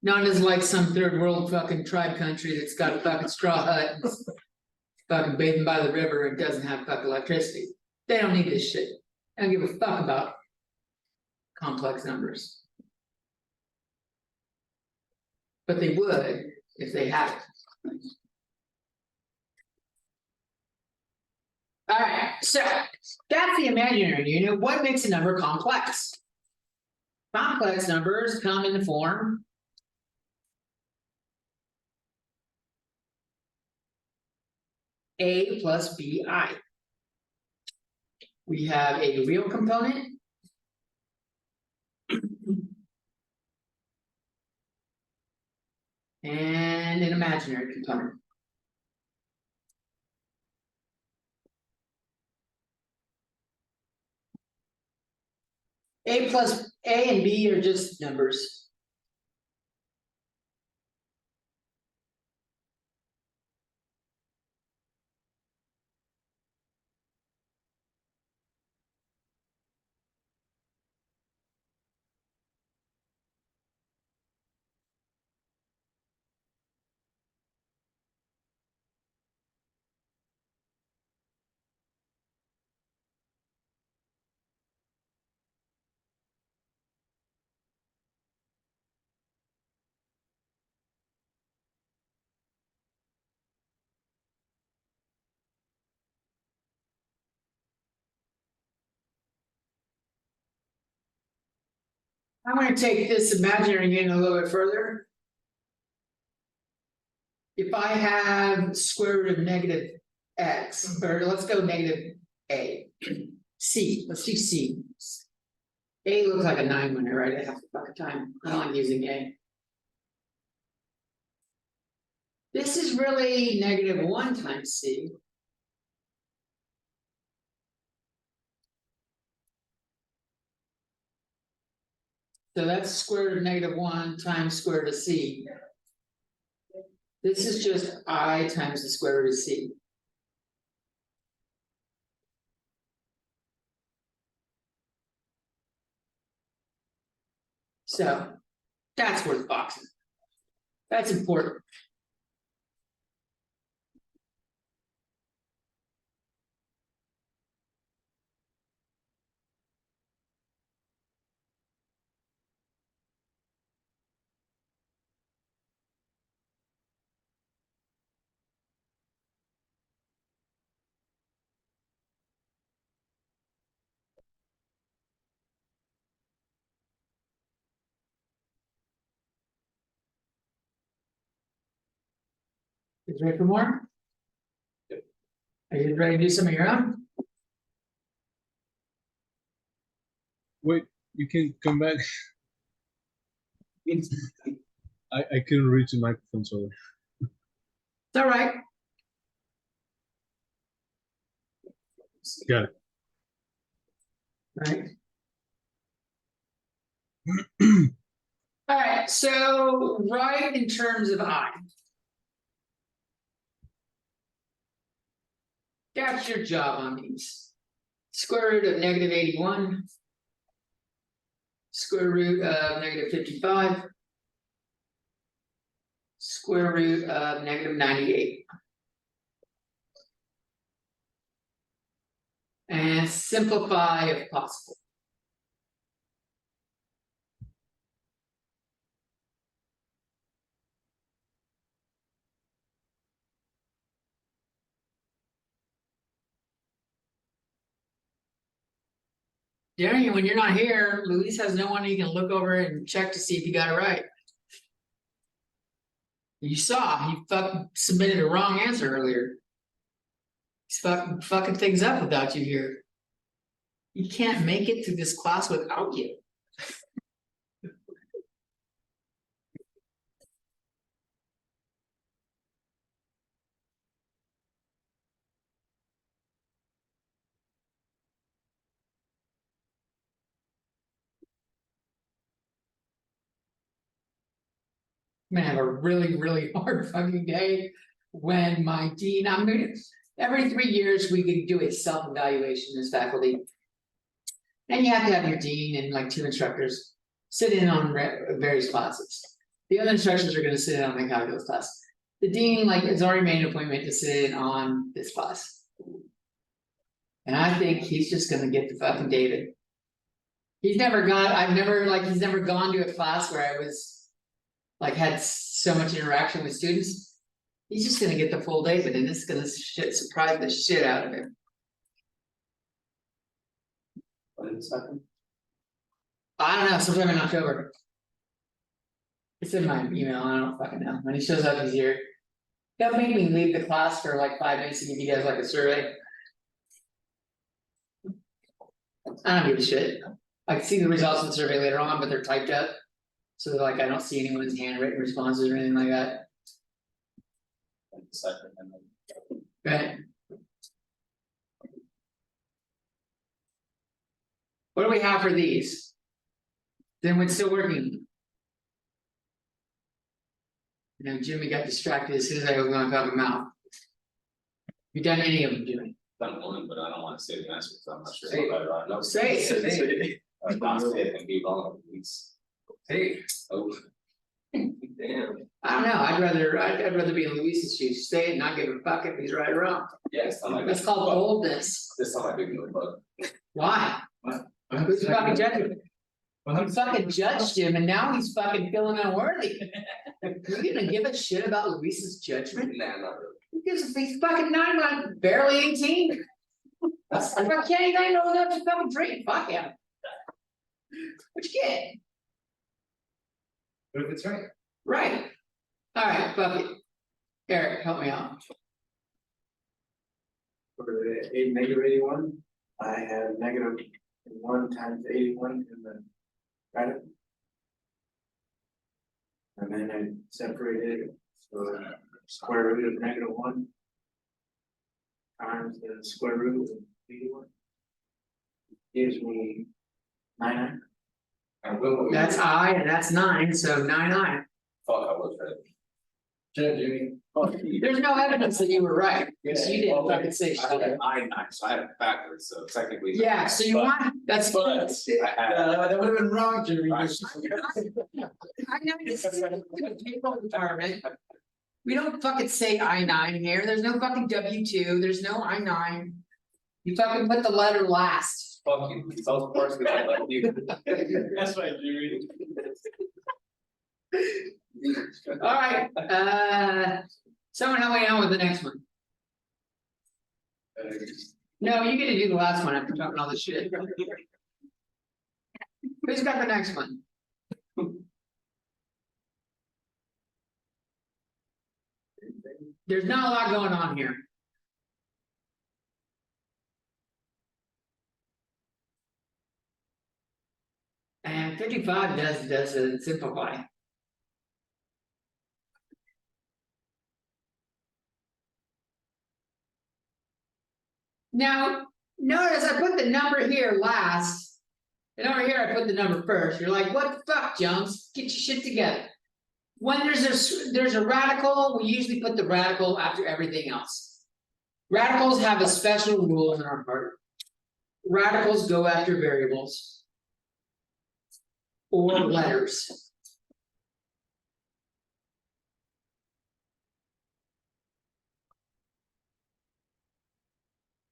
Not as like some third world fucking tribe country that's got a fucking straw hut. And fucking bathing by the river and doesn't have fucking electricity. They don't need this shit. They don't give a fuck about complex numbers. But they would if they had it. Alright, so that's the imaginary unit. What makes a number complex? Complex numbers come in the form A plus BI. We have a real component. And an imaginary component. A and B are just numbers. I'm gonna take this imaginary unit a little bit further. If I have square root of -x, or let's go -a. C, let's do C. A looks like a 9 when I write it half the fucking time. I don't like using A. This is really -1 times C. So that's square root of -1 times square root of C. This is just I times the square root of C. So that's worth boxing. That's important. You ready for more? Are you ready to do some of your own? Wait, you can come back. I couldn't reach the microphone, so It's all right. got it. Right. All right, so right in terms of I. That's your job on these. Square root of -81. Square root of -55. Square root of -98. And simplify if possible. Jerry, when you're not here, Luis has no one he can look over and check to see if you got it right. You saw, he fucking submitted a wrong answer earlier. He's fucking things up without you here. You can't make it through this class without you. gonna have a really, really hard fucking day when my dean, I'm gonna, every 3 years, we can do a self-evaluation as faculty. And you have to have your dean and like 2 instructors sit in on various classes. The other instructors are gonna sit in on the calculus class. The dean, like, has already made an appointment to sit in on this class. And I think he's just gonna get the fucking David. He's never gone to a class where I was. Like, had so much interaction with students. He's just gonna get the full David and it's gonna surprise the shit out of him. What is that? I don't know, sometime in October. It's in my email, I don't fucking know, when he shows up, he's here. He'll make me leave the class for like 5 minutes to give you guys like a survey. I don't give a shit, I can see the results of the survey later on, but they're typed up. So like, I don't see anyone's handwritten responses or anything like that, Second, and then right? What do we have for these? Then it's still working. You know, Jimmy got distracted as soon as I was gonna talk him out. You done any of them, Jimmy? Done one, but I don't wanna say the answer, because I'm not sure Say it. if I right now. Say it. Honestly, I think be wrong, at least. Hey, Oh, damn. I don't know, I'd rather be in Luis's shoes, say it, and not give a fuck if he's right or wrong. yeah, it's not like. That's called boldness. This not my big deal, but. Why? Who's fucking judging? You fucking judged him and now he's fucking feeling unworthy. You gonna give a shit about Luis's judgment? Nah, not really. Who gives a he's fucking 9 months, barely 18. I can't even know enough to fucking drink, fuck him. What you get? But if it's right. Right. Alright, fuck it. Eric, help me out. For the -81, I have -1 times 81 in the right. And then I separated, so square root of -1 times the square root of 81 gives me 99. That's I and that's 9, so 9I. Thought I was right. Jimmy. There's no evidence that you were right, because you didn't fucking say I had shit. an I9, so I had it backwards, so technically. Yeah, so you But- want, that's. But I had. That would have been wrong, Jimmy. I know this is a people environment. We don't fucking say I-9 here, there's no fucking W2, there's no I-9. You fucking put the letter last. Fuck you, it's all parts because I love you. That's right, Jerry. Alright, someone help me out with the next one. No, you get to do the last one after talking all this shit. Who's got the next one? There's not a lot going on here. And 55 does simplify. Now, notice I put the number here last. And over here I put the number first. You're like, what the fuck, Jones? Get your shit together. When there's a radical, we usually put the radical after everything else. Radicals have a special rule in our heart. Radicals go after variables. Or letters.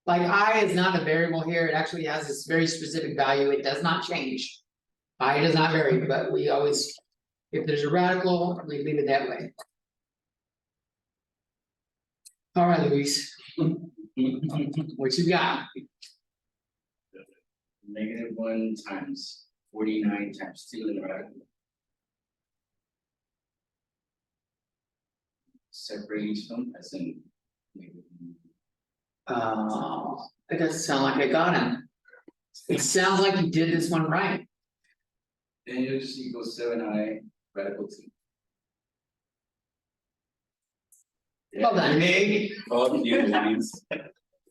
Like I is not a variable here, it actually has this very specific value, it does not change. I does not vary, but we always, if there's a radical, we leave it that way. Alright, Luis. What you got? -1 times 49 times 2 in the radical. Separate each one as in. It doesn't sound like I got him. It sounds like you did this one right. Then you just equal 7i radical 2. Well done. Fuck you, Luis.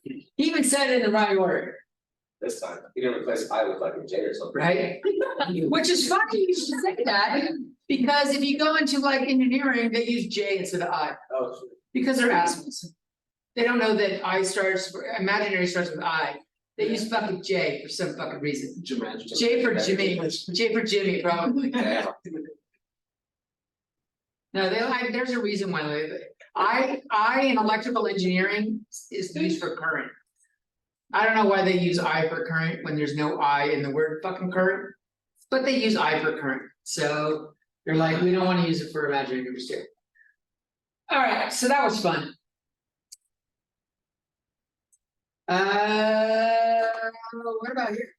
He even said it in the right order. this time, you didn't replace I with like a J or something. right? Which is funny, you should say that, because if you go into like engineering, they use J instead of I, Oh, sure. because they're assholes. They don't know that I starts, imaginary starts with I, they use fucking J for some fucking reason. J for Jimmy, J for Jimmy, probably. Yeah. No, they like, there's a reason why I in electrical engineering is used for current. I don't know why they use I for current when there's no I in the word fucking current. But they use I for current, so they're like, we don't wanna use it for imaginary numbers too. Alright, so that was fun. What about here?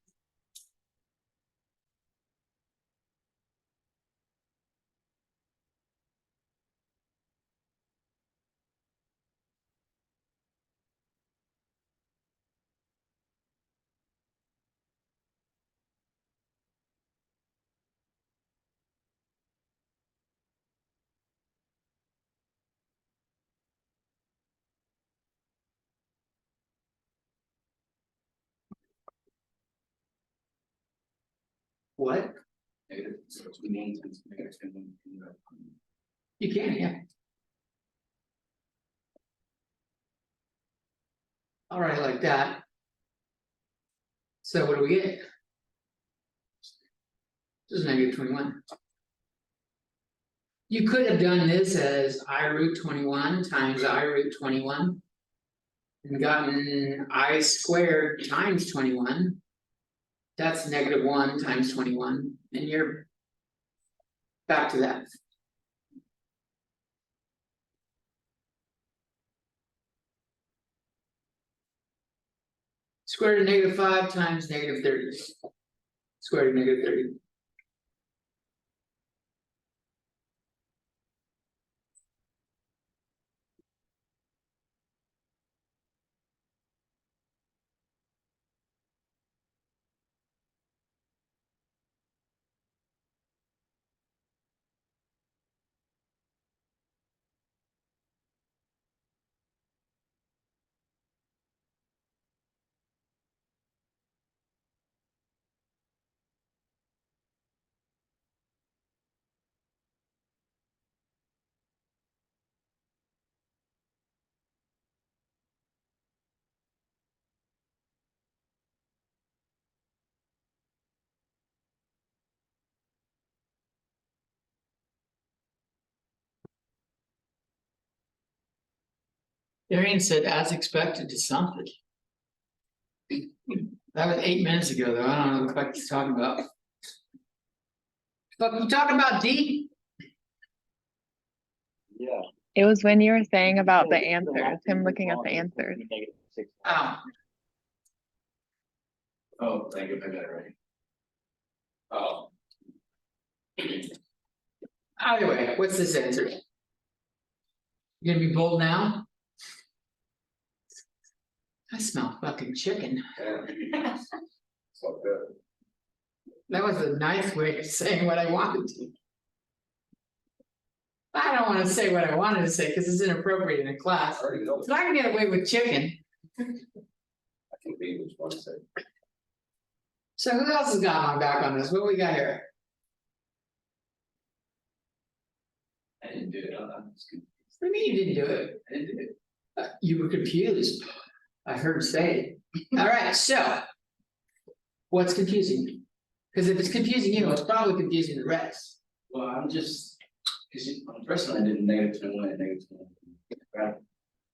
What? Negative, so it's means it's negative and then, You can, yeah. Alright, like that. So what do we get? This is -21. You could have done this as I root 21 times I root 21. And gotten I squared times 21. That's -1 times 21, and you're back to that. Square root of -5 times -30. Square root of -30. Darian said as expected to something. That was 8 minutes ago, though, I don't know what the fuck he's talking about. Fuck, you talking about D? Yeah. It was when you were saying about the answers, him looking at the answers. Oh, oh, thank you, I got it right. Oh, either way, what's this answer? You gonna be bold now? I smell fucking chicken. yeah. So good. That was a nice way of saying what I wanted to. I don't wanna say what I wanted to say, cause it's inappropriate in a I class, already know, so I can get away with chicken. I can read which one to say. So who else has got my back on this? What we got here? I didn't do it, I'm just kidding. What do you mean you didn't do it? I didn't do it. You were confused. I heard say it. Alright, so. What's confusing you? Cause if it's confusing you, it's probably confusing the rest. Well, I'm just, cause on the first one I did -21 and -21. Right?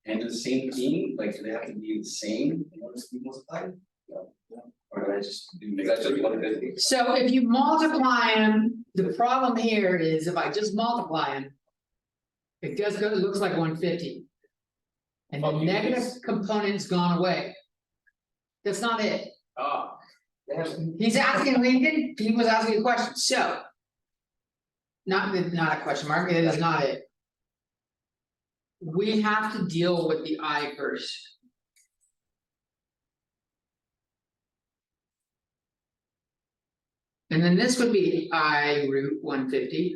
And do the same thing, like, do they have to be the same in order to be multiplied? No. Or do I just do That's just -21? 150. So if you multiply them, the problem here is if I just multiply them. It does go, it looks like 150. And the Oh, you negative just- component's gone away. That's not it. Ah, He's asking, he was asking a question, so. Not a question mark, it is not it. We have to deal with the I first. And then this would be I root 150.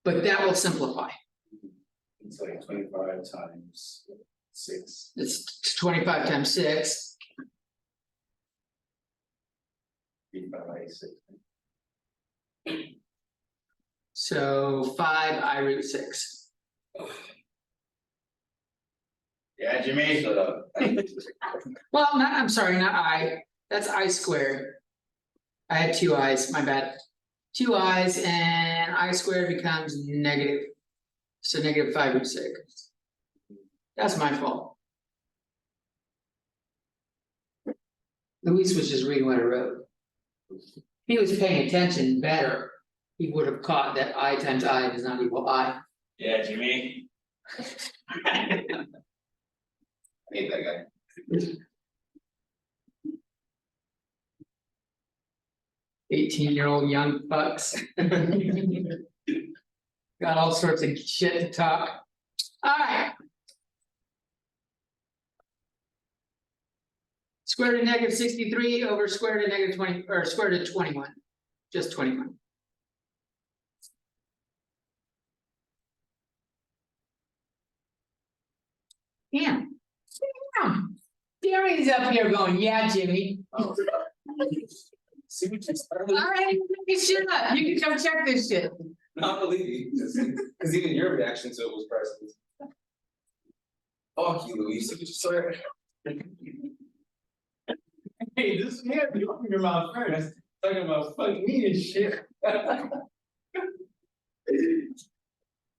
But that will simplify, It's like 25 times 6. it's 25 times 6. 85, 86. So 5 I root 6. Yeah, Jimmy, shut up. Well, I'm sorry, not I, that's I squared. I had 2 i's, my bad. 2 i's and I squared becomes negative. So negative 5 root 6. That's my fault. Luis was just reading what I wrote. If he was paying attention better, he would have caught that I times I does not equal I. Yeah, Jimmy. I hate that guy. 18-year-old young fucks. Got all sorts of shit to talk. Alright. Square root of negative 63 over square root of negative 20, or square root of 21. Just 21. Damn. Damn. Gary's up here going, yeah, Jimmy. See, we just Alright, shut up. You can come check this shit. not believe you, because even your reaction to it was priceless. Fuck you, Luis, you just sorry. Hey, this man, you open your mouth first, talking about fucking me and shit.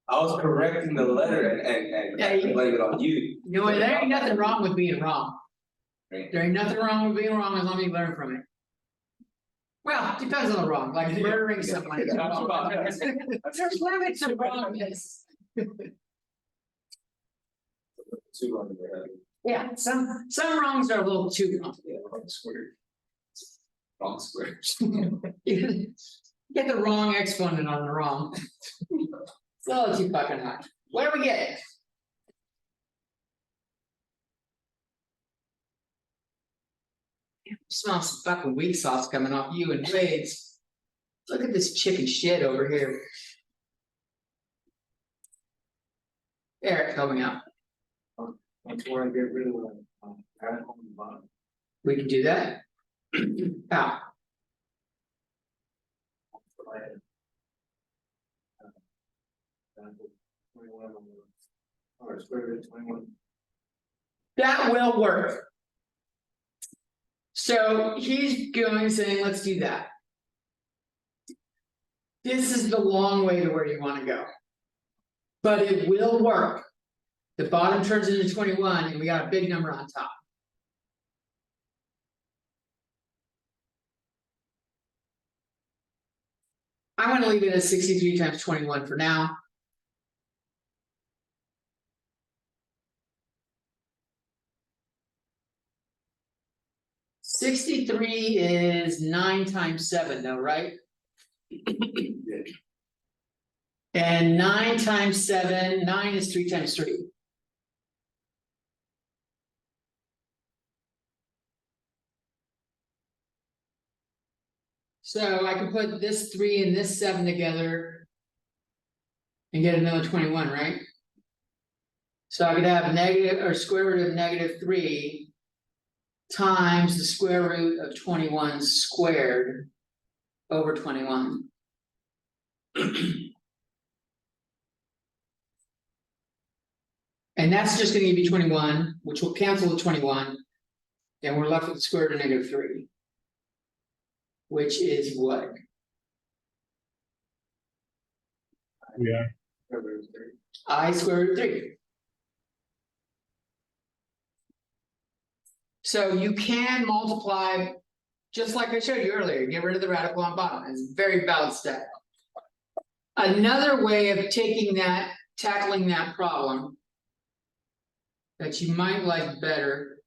I was correcting the letter and Yeah, you- blame it on you. No, there ain't nothing wrong with being wrong. Right. There ain't nothing wrong with being wrong as long as you learn from it. Well, depends on the wrong, like murdering somebody. There's limits to wrongness. Too long in your head. Yeah, some wrongs are a little too wrong. Yeah, wrong square. Wrong squares. Get the wrong exponent on the wrong. It's a little too fucking high. What do we get? Smell some fucking weak sauce coming off you and Wade's. Look at this chicken shit over here. Eric, help me out. That's where I get rid of the, radical on the bottom. We can do that. How? So I had, radical 21 on the, or square root of 21. That will work. So he's going saying, let's do that. This is the long way to where you want to go. But it will work. The bottom turns into 21 and we got a big number on top. I'm gonna leave it at 63 times 21 for now. $63 is 9 times 7 though, right? And 9 times 7, 9 is 3 times 3. So I can put this 3 and this 7 together. And get another 21, right? So I could have negative or square root of negative 3 times the square root of 21 squared over 21. And that's just gonna give you 21, which will cancel the 21. And we're left with the square root of negative 3. Which is what? Yeah, Square root of 3. I square root of 3. So you can multiply, just like I showed you earlier, get rid of the radical on bottom. It's a very valid step. Another way of taking that, tackling that problem that you might like better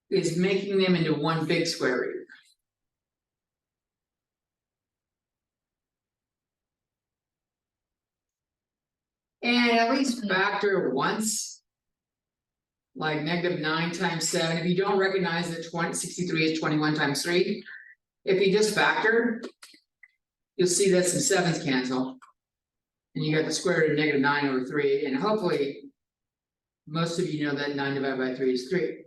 is making them into one big square root. And at least factor once. Like negative 9 times 7, if you don't recognize that 63 is 21 times 3. If you just factor, you'll see that some 7s cancel. And you got the square root of -9/3, and hopefully. Most of you know that 9 divided by 3 is 3.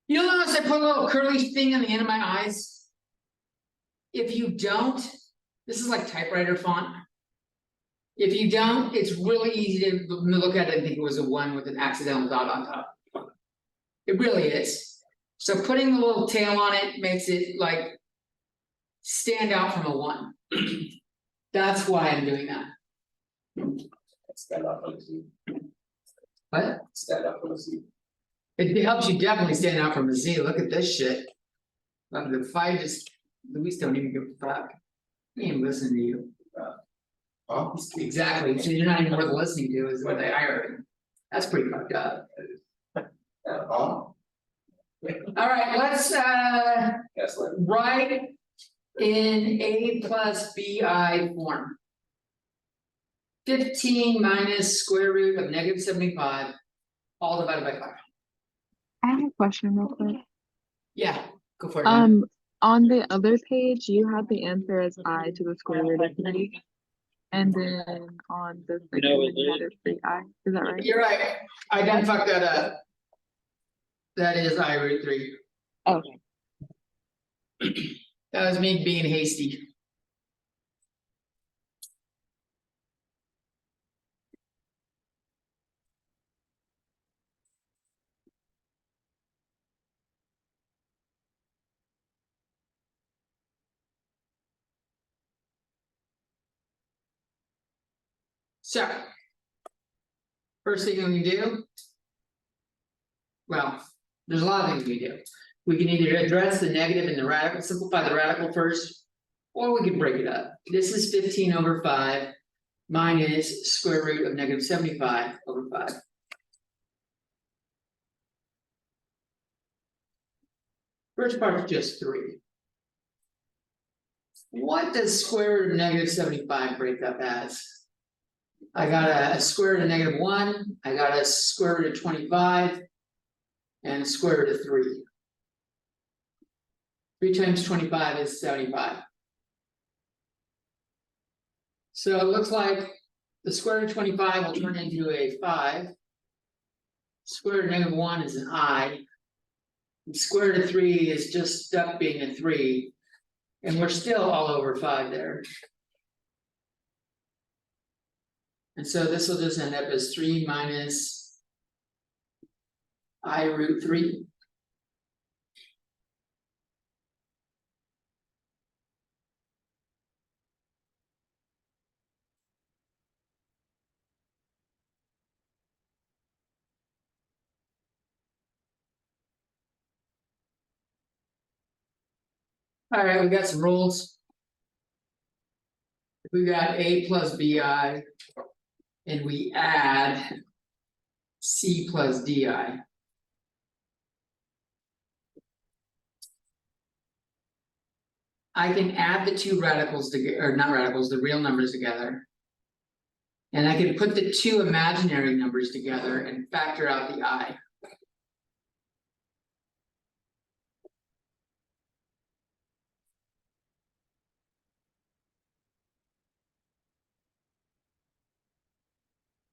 You'll notice I put a little curly thing on the end of my eyes. If you don't, this is like typewriter font. If you don't, it's really easy to look at it and think it was a 1 with an accidental dot on top. It really is. So putting the little tail on it makes it like stand out from a 1. That's why I'm doing that. Stand up on the Z. What? Stand up on the Z. It helps you definitely stand out from a Z. Look at this shit. The 5 just, Luis don't even give a fuck. He ain't listening to you. Huh? Exactly, so you're not even worth listening to, is what they hired. That's pretty fucked up. Huh? Alright, let's That's like. write in A plus BI form. 15 minus square root of -75, all divided by 5. I have a question real quick. Yeah, go for it. On the other page, you had the answer as I to the square root of 3. And then on the second one, you had it 3i. Is that right? You're right, I done fucked that up. That is I√3. Okay. That was me being hasty. So. First thing we can do. Well, there's a lot of things we can do. We can either address the negative and the radical, simplify the radical first. Or we can break it up. This is 15/5 minus square root of -75/5. First part is just 3. What does square root of -75 break up as? I got a square root of -1, I got a square root of 25. And a square root of 3. 3 times 25 is 75. So it looks like the square root of 25 will turn into a 5. Square root of -1 is an I. And square root of 3 is just stuck being a 3. And we're still all over 5 there. And so this will just end up as 3 minus I√3. Alright, we got some rules. We got A plus BI. And we add C plus DI. I can add the two radicals together, or not radicals, the real numbers together. And I can put the two imaginary numbers together and factor out the I.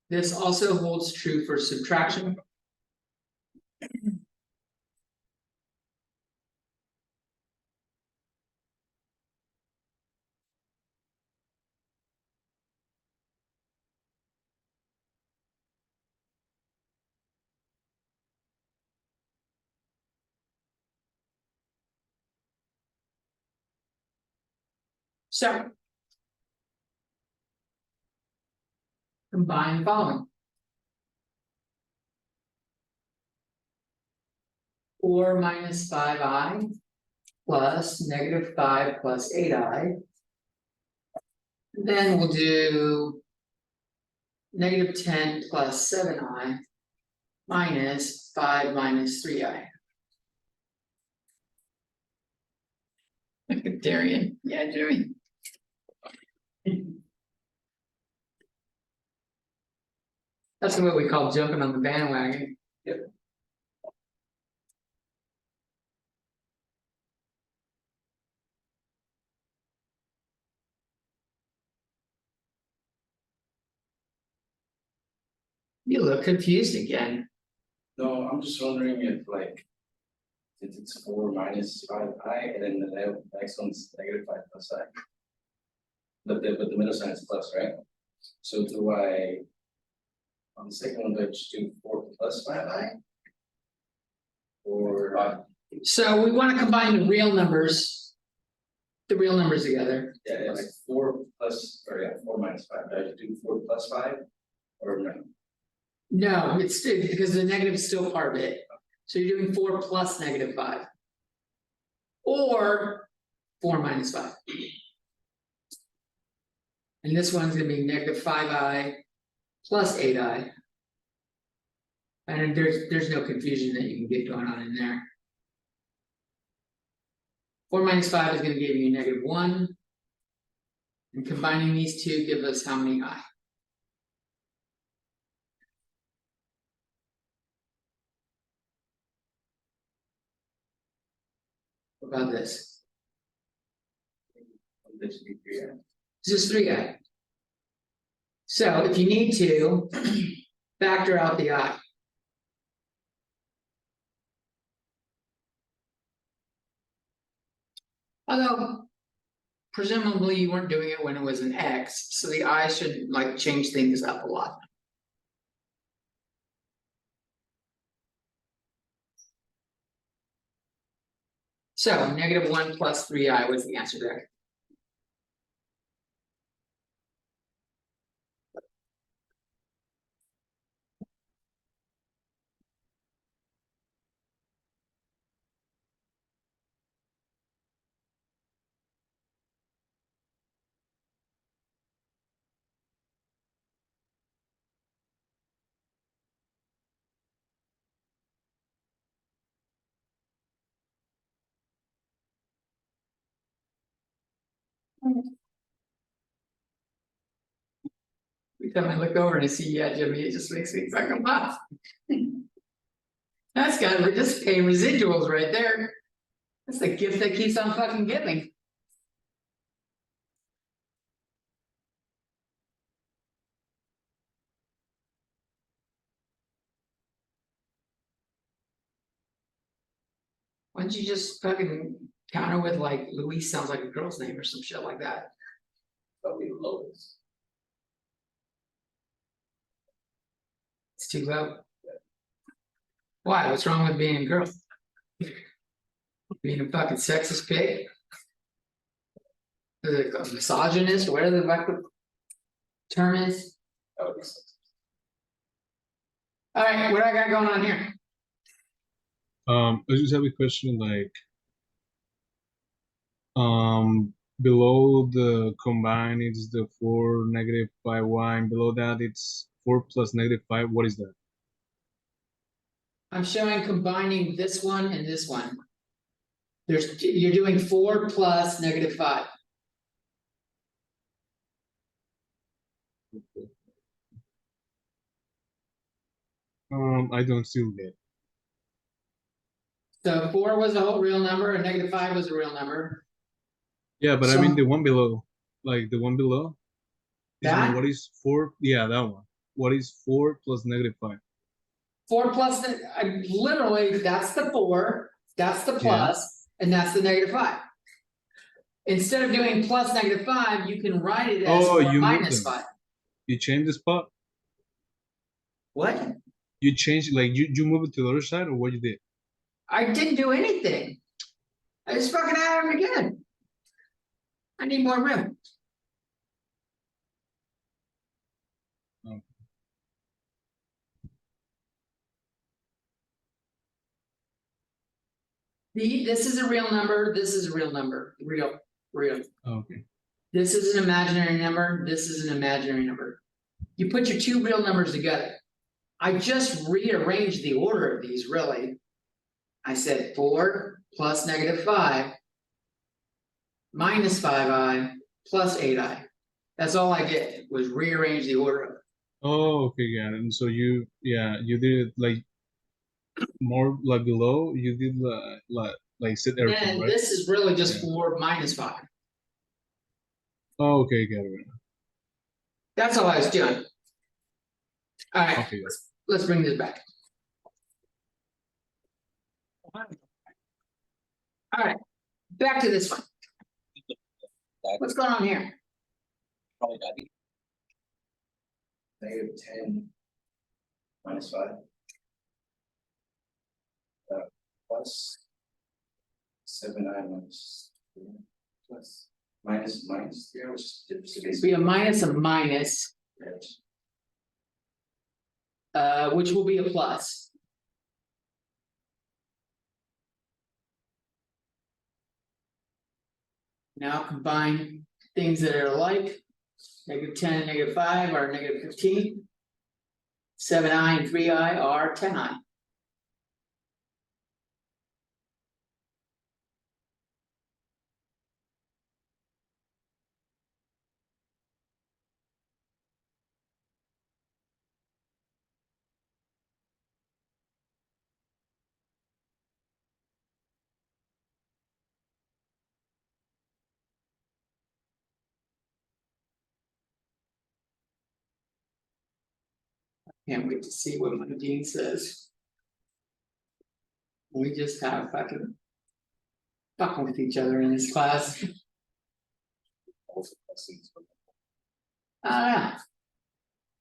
This also holds true for subtraction. So. Combine the following. 4 minus 5i plus -5 plus 8i. Then we'll do -10 plus 7i minus 5 minus 3i. Look at Darian. Yeah, Joey. That's what we call jumping on the bandwagon. Yep. You look confused again. No, I'm just wondering if like. Since it's 4 minus 5i, and then the next one's negative 5 plus I. But the middle sign is plus, right? So do I? On the second one, do I just do 4 plus 5i? Or, So we wanna combine the real numbers. The real numbers together. yeah, it's like 4 plus, or yeah, 4 minus 5, do I just do 4 plus 5? Or no? No, it's still, because the negative is still part of it. So you're doing 4 plus negative 5. Or 4 minus 5. And this one's gonna be negative 5i plus 8i. And there's no confusion that you can get going on in there. 4 minus 5 is gonna give you negative 1. And combining these two give us how many I? What about this? This should be 3i. This is 3i. So if you need to, factor out the I. Although presumably you weren't doing it when it was an X, so the I should like change things up a lot. So negative 1 plus 3i was the answer there. Every time I look over and I see, yeah, Jimmy, it just makes me fucking laugh. That's got, we're just paying residuals right there. That's the gift that keeps on fucking giving. Why don't you just fucking counter with like Louise sounds like a girl's name or some shit like that? Probably the lowest. It's too low. Why? What's wrong with being a girl? Being a fucking sexist pig? Is it a misogynist, whatever the fuck the term is? That would be six. Alright, what do I got going on here? I just have a question like below the combine it's the 4 negative 5y, and below that it's 4 plus negative 5. What is that? I'm showing combining this one and this one. You're doing 4 plus negative 5. I don't see that. So 4 was a whole real number and negative 5 was a real number. Yeah, but I mean So- the one below, like the one below. Is That? what is 4? Yeah, that one. What is 4 plus negative 5? 4 plus, literally, that's the 4, that's the plus, and that's the negative 5. Instead of doing plus negative 5, you can write it as Oh, 4 you moved minus them. 5. You change the spot. What? You change like you move it to the other side, or what you did? I didn't do anything. I just fucking added them again. I need more room. Oh. This is a real number, this is a real number, real. Okay. This is an imaginary number, this is an imaginary number. You put your two real numbers together. I just rearranged the order of these, really. I said 4 plus negative 5 minus 5i plus 8i. That's all I did, was rearrange the order of it. Oh, okay, yeah. And so you did it like more like below. You did like set everything, And right? this is really just Yeah. 4 minus 5. Oh, okay, got it. That's all I was doing. Alright, Okay. let's bring this back. Alright, back to this one. What's going on here? Probably gotta be. -10 -5. Plus 7I minus plus minus, yeah, which is So basically. be a minus, which will be a plus. Now combine things that are alike, -10 and -5 are -15. 7i and 3i are 10i. Can't wait to see what my dean says. We just have fucking fucking with each other in this class.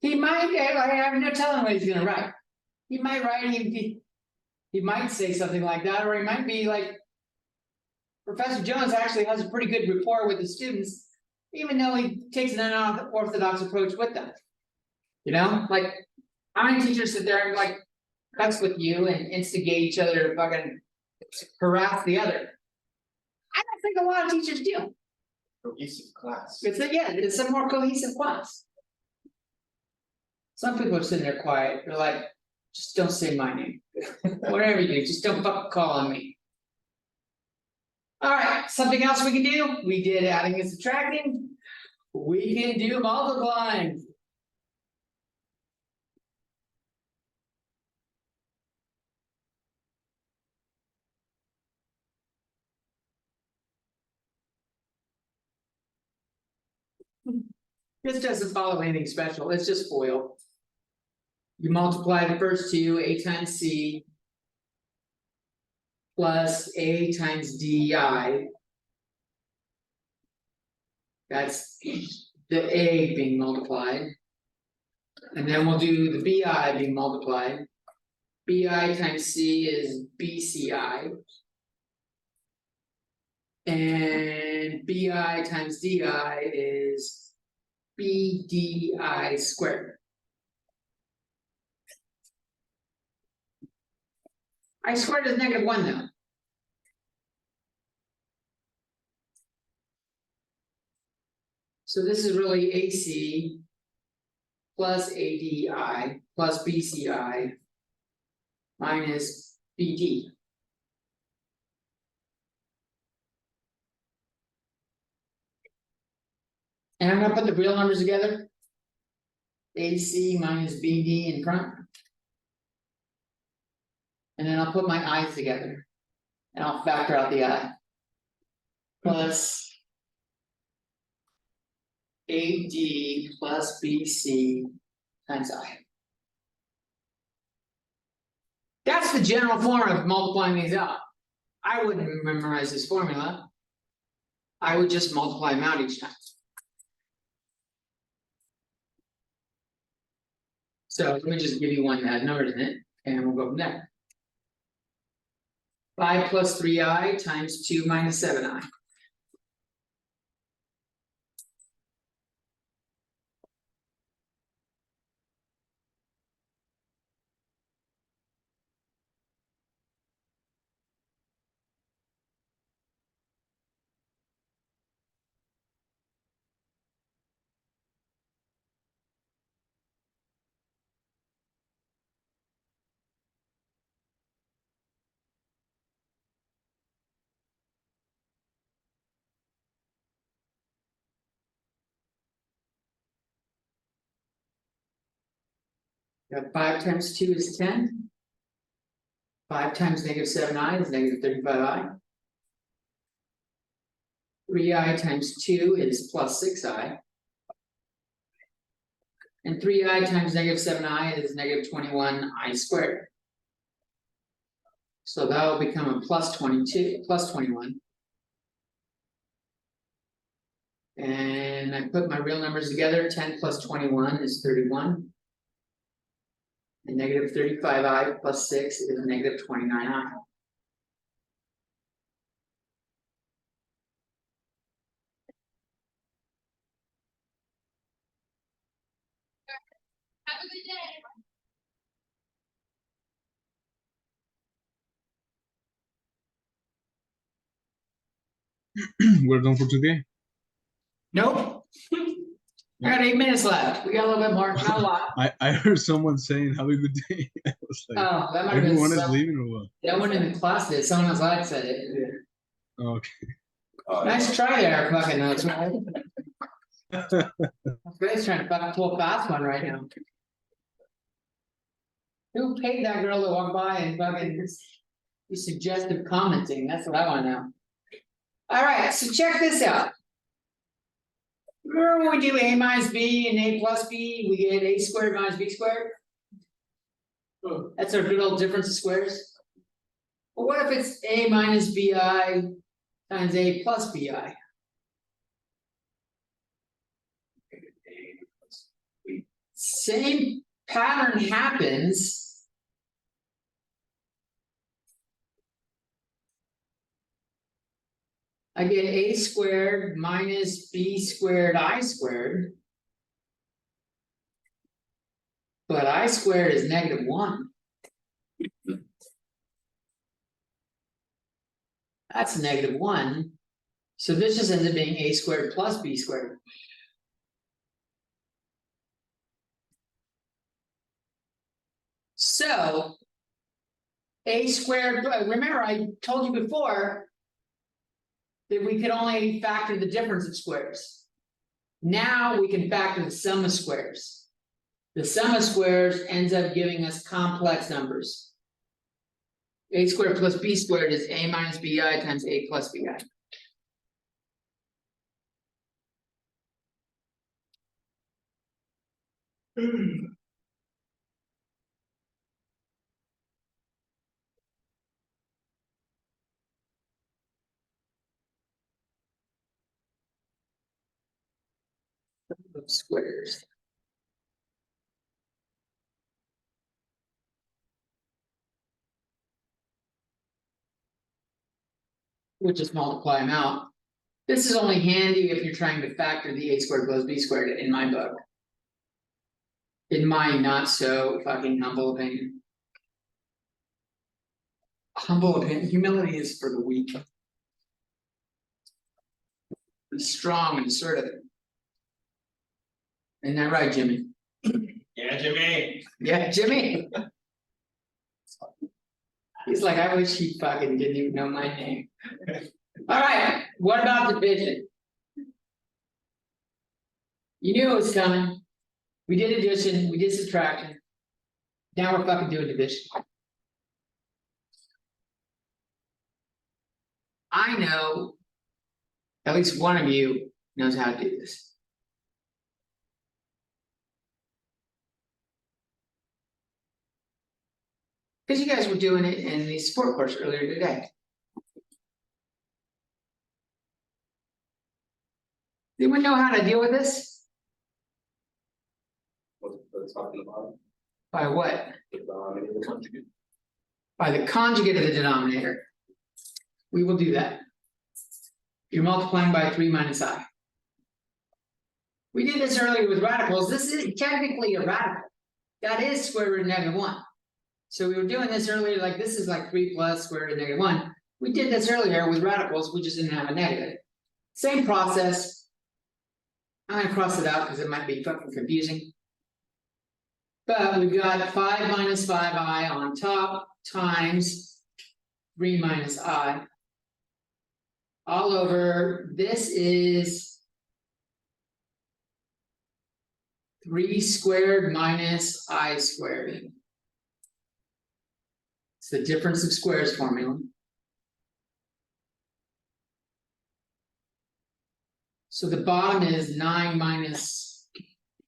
He might, I have no telling what he's gonna write. He might write, he might say something like that, or he might be like. Professor Jones actually has a pretty good rapport with the students, even though he takes an unorthodox approach with them. You know, like, how many teachers sit there and like, cuss with you and instigate each other to fucking harass the other? I don't think a lot of teachers do. Cohesive class. It's a more cohesive class. Some people are sitting there quiet, they're like, just don't say my name. Whatever you do, just don't fucking call on me. Alright, something else we can do? We did adding and subtracting. We can do multiplying. This doesn't follow anything special, it's just FOIL. You multiply the first two, A times C. Plus A times DI. That's the A being multiplied. And then we'll do the BI being multiplied. BI times C is BCI. And BI times DI is BDI squared. I squared is -1 though. So this is really AC plus ADI plus BCI minus BD. And I'm gonna put the real numbers together. AC minus BD in front. And then I'll put my i's together. And I'll factor out the I. Plus AD plus BC times I. That's the general form of multiplying these out. I wouldn't memorize this formula. I would just multiply them out each time. So let me just give you one that had numbers in it, and we'll go from there. 5 plus 3i times 2 minus 7i. Got 5 times 2 is 10. 5 times -7i is -35i. 3i times 2 is plus 6i. And 3i times negative 7i is negative 21i squared. So that will become a plus 22, plus 21. And I put my real numbers together, 10 plus 21 is 31. And negative 35i plus 6 is negative 29i. We're done for today. Nope. I got 8 minutes left. We got a little bit more, not a lot. I heard someone saying have a good day. I was like, Oh, that might have been everyone is some- leaving or what? that one in the class did. Someone else like said it. Okay. Nice try there, fucking notes, right? Greg's trying to fucking pull a fast one right now. Who paid that girl to walk by and fucking do suggestive commenting? That's what I wanna know. Alright, so check this out. Remember when we do a minus b and a plus b, we get a squared minus b squared? That's our good old difference of squares. But what if it's a minus bi times a plus bi? Same pattern happens. I get a squared minus b squared I squared. But I squared is negative 1. That's negative 1. So this just ends up being a squared plus b squared. So a squared, remember I told you before that we could only factor the difference of squares. Now we can factor the sum of squares. The sum of squares ends up giving us complex numbers. A squared plus b squared is a minus bi times a plus bi. Of squares. We'll just multiply them out. This is only handy if you're trying to factor the a squared plus b squared in my book. In my not so fucking humble opinion. Humble opinion, humility is for the weak. The strong and assertive. Isn't that right, Jimmy? Yeah, Jimmy. Yeah, Jimmy. He's like, I wish he fucking didn't even know my name. Alright, what about division? You knew it was coming. We did addition, we did subtraction. Now we're fucking doing division. I know. At least one of you knows how to do this. Because you guys were doing it in the sport course earlier today. Anyone know how to deal with this? What's talking about? By what? The conjugate. By the conjugate of the denominator. We will do that. You're multiplying by 3 minus I. We did this earlier with radicals. This is technically a radical. That is square root of negative 1. So we were doing this earlier, like this is like 3 plus square root of negative 1. We did this earlier with radicals, we just didn't have a negative. Same process. I'm gonna cross it out because it might be fucking confusing. But we've got 5 minus 5i on top times 3 minus I. All over, this is 3 squared minus I squared. It's the difference of squares formula. So the bottom is 9 minus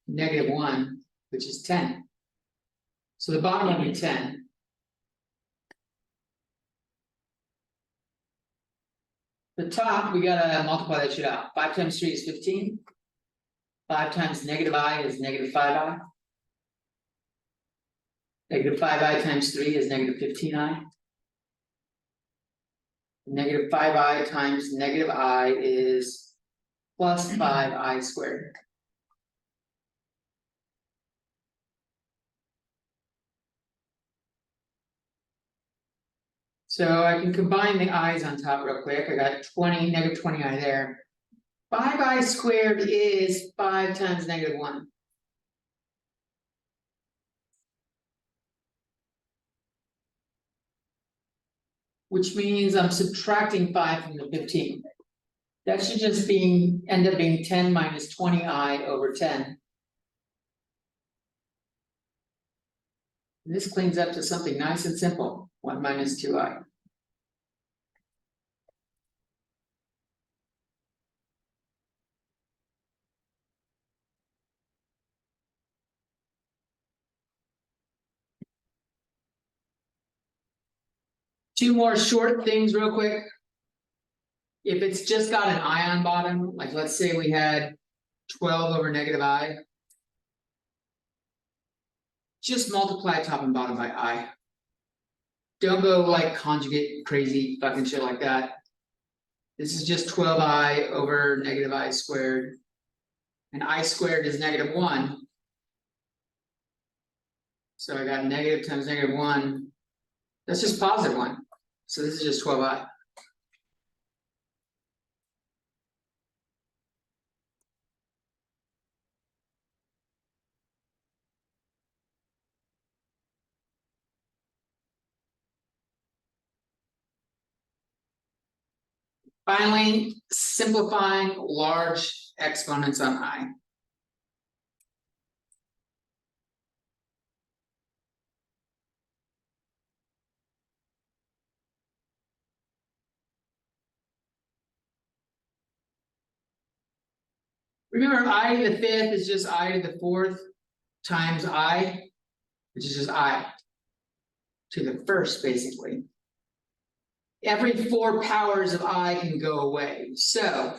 negative 1. which is 10. So the bottom will be 10. The top, we gotta multiply that shit out. 5 times 3 is 15. 5 times negative I is negative 5i. Negative 5i times 3 is negative 15i. Negative 5i times negative I is plus 5i squared. So I can combine the i's on top real quick. I got 20, negative 20i there. 5i squared is 5 times negative 1. Which means I'm subtracting 5 from the 15. That should just end up being 10 minus 20i over 10. This cleans up to something nice and simple, 1 minus 2i. Two more short things real quick. If it's just got an I on bottom, like let's say we had 12 over negative I. Just multiply top and bottom by I. Don't go like conjugate crazy fucking shit like that. This is just 12i over negative I squared. And I squared is negative 1. So I got negative times negative 1. That's just positive 1. So this is just 12i. Finally, simplifying large exponents on I. Remember, I to the 5th is just I to the 4th times I, which is just I to the 1st, basically. Every 4 powers of I can go away. So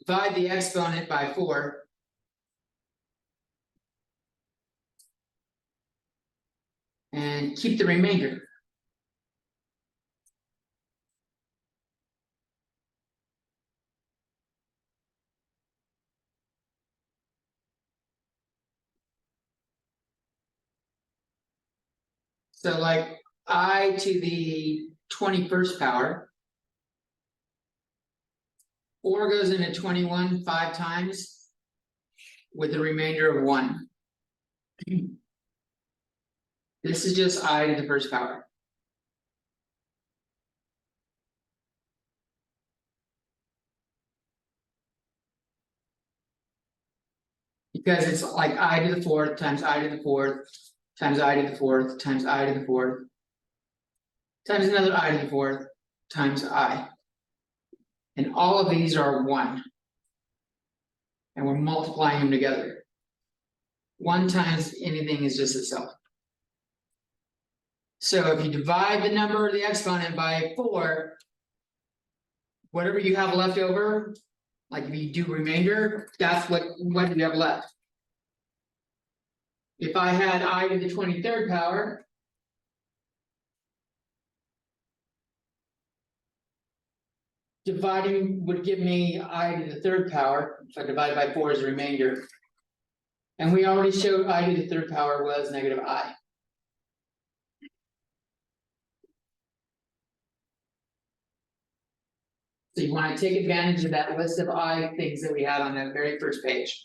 divide the exponent by 4. And keep the remainder. So like I to the 21st power. 4 goes into 21 5 times with the remainder of 1. This is just I to the 1st power. Because it's like I to the 4th times I to the 4th times I to the 4th times I to the 4th times another I to the 4th times I. And all of these are 1. And we're multiplying them together. 1 times anything is just itself. So if you divide the number of the exponent by 4, whatever you have left over, like if you do remainder, that's what you have left. If I had I to the 23rd power, dividing would give me I to the 3rd power, if I divide by 4 as a remainder. And we already showed I to the 3rd power was negative I. So you want to take advantage of that list of I things that we had on that very first page.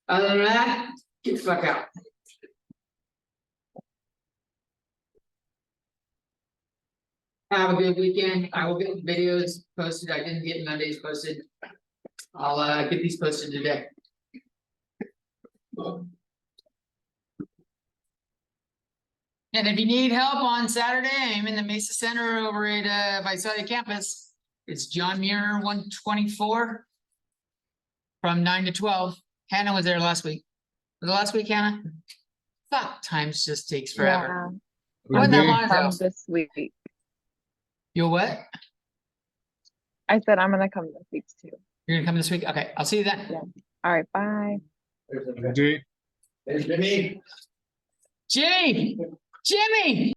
Other than that, get the fuck out. Have a good weekend. I will get videos posted. I didn't get Mondays posted. I'll get these posted today. And if you need help on Saturday, I'm in the Mesa Center over at Visalia campus. It's John Muir 124 from 9 to 12. Hannah was there last week. Was it last week, Hannah? Fuck, times just takes forever. Yeah, Wasn't that Okay. long ago? this week. You what? I said I'm gonna come this week too. You're gonna come this week? Okay, I'll see you then. Yeah. All right, bye. There's a- Okay. There's Jimmy. Jimmy! Jimmy!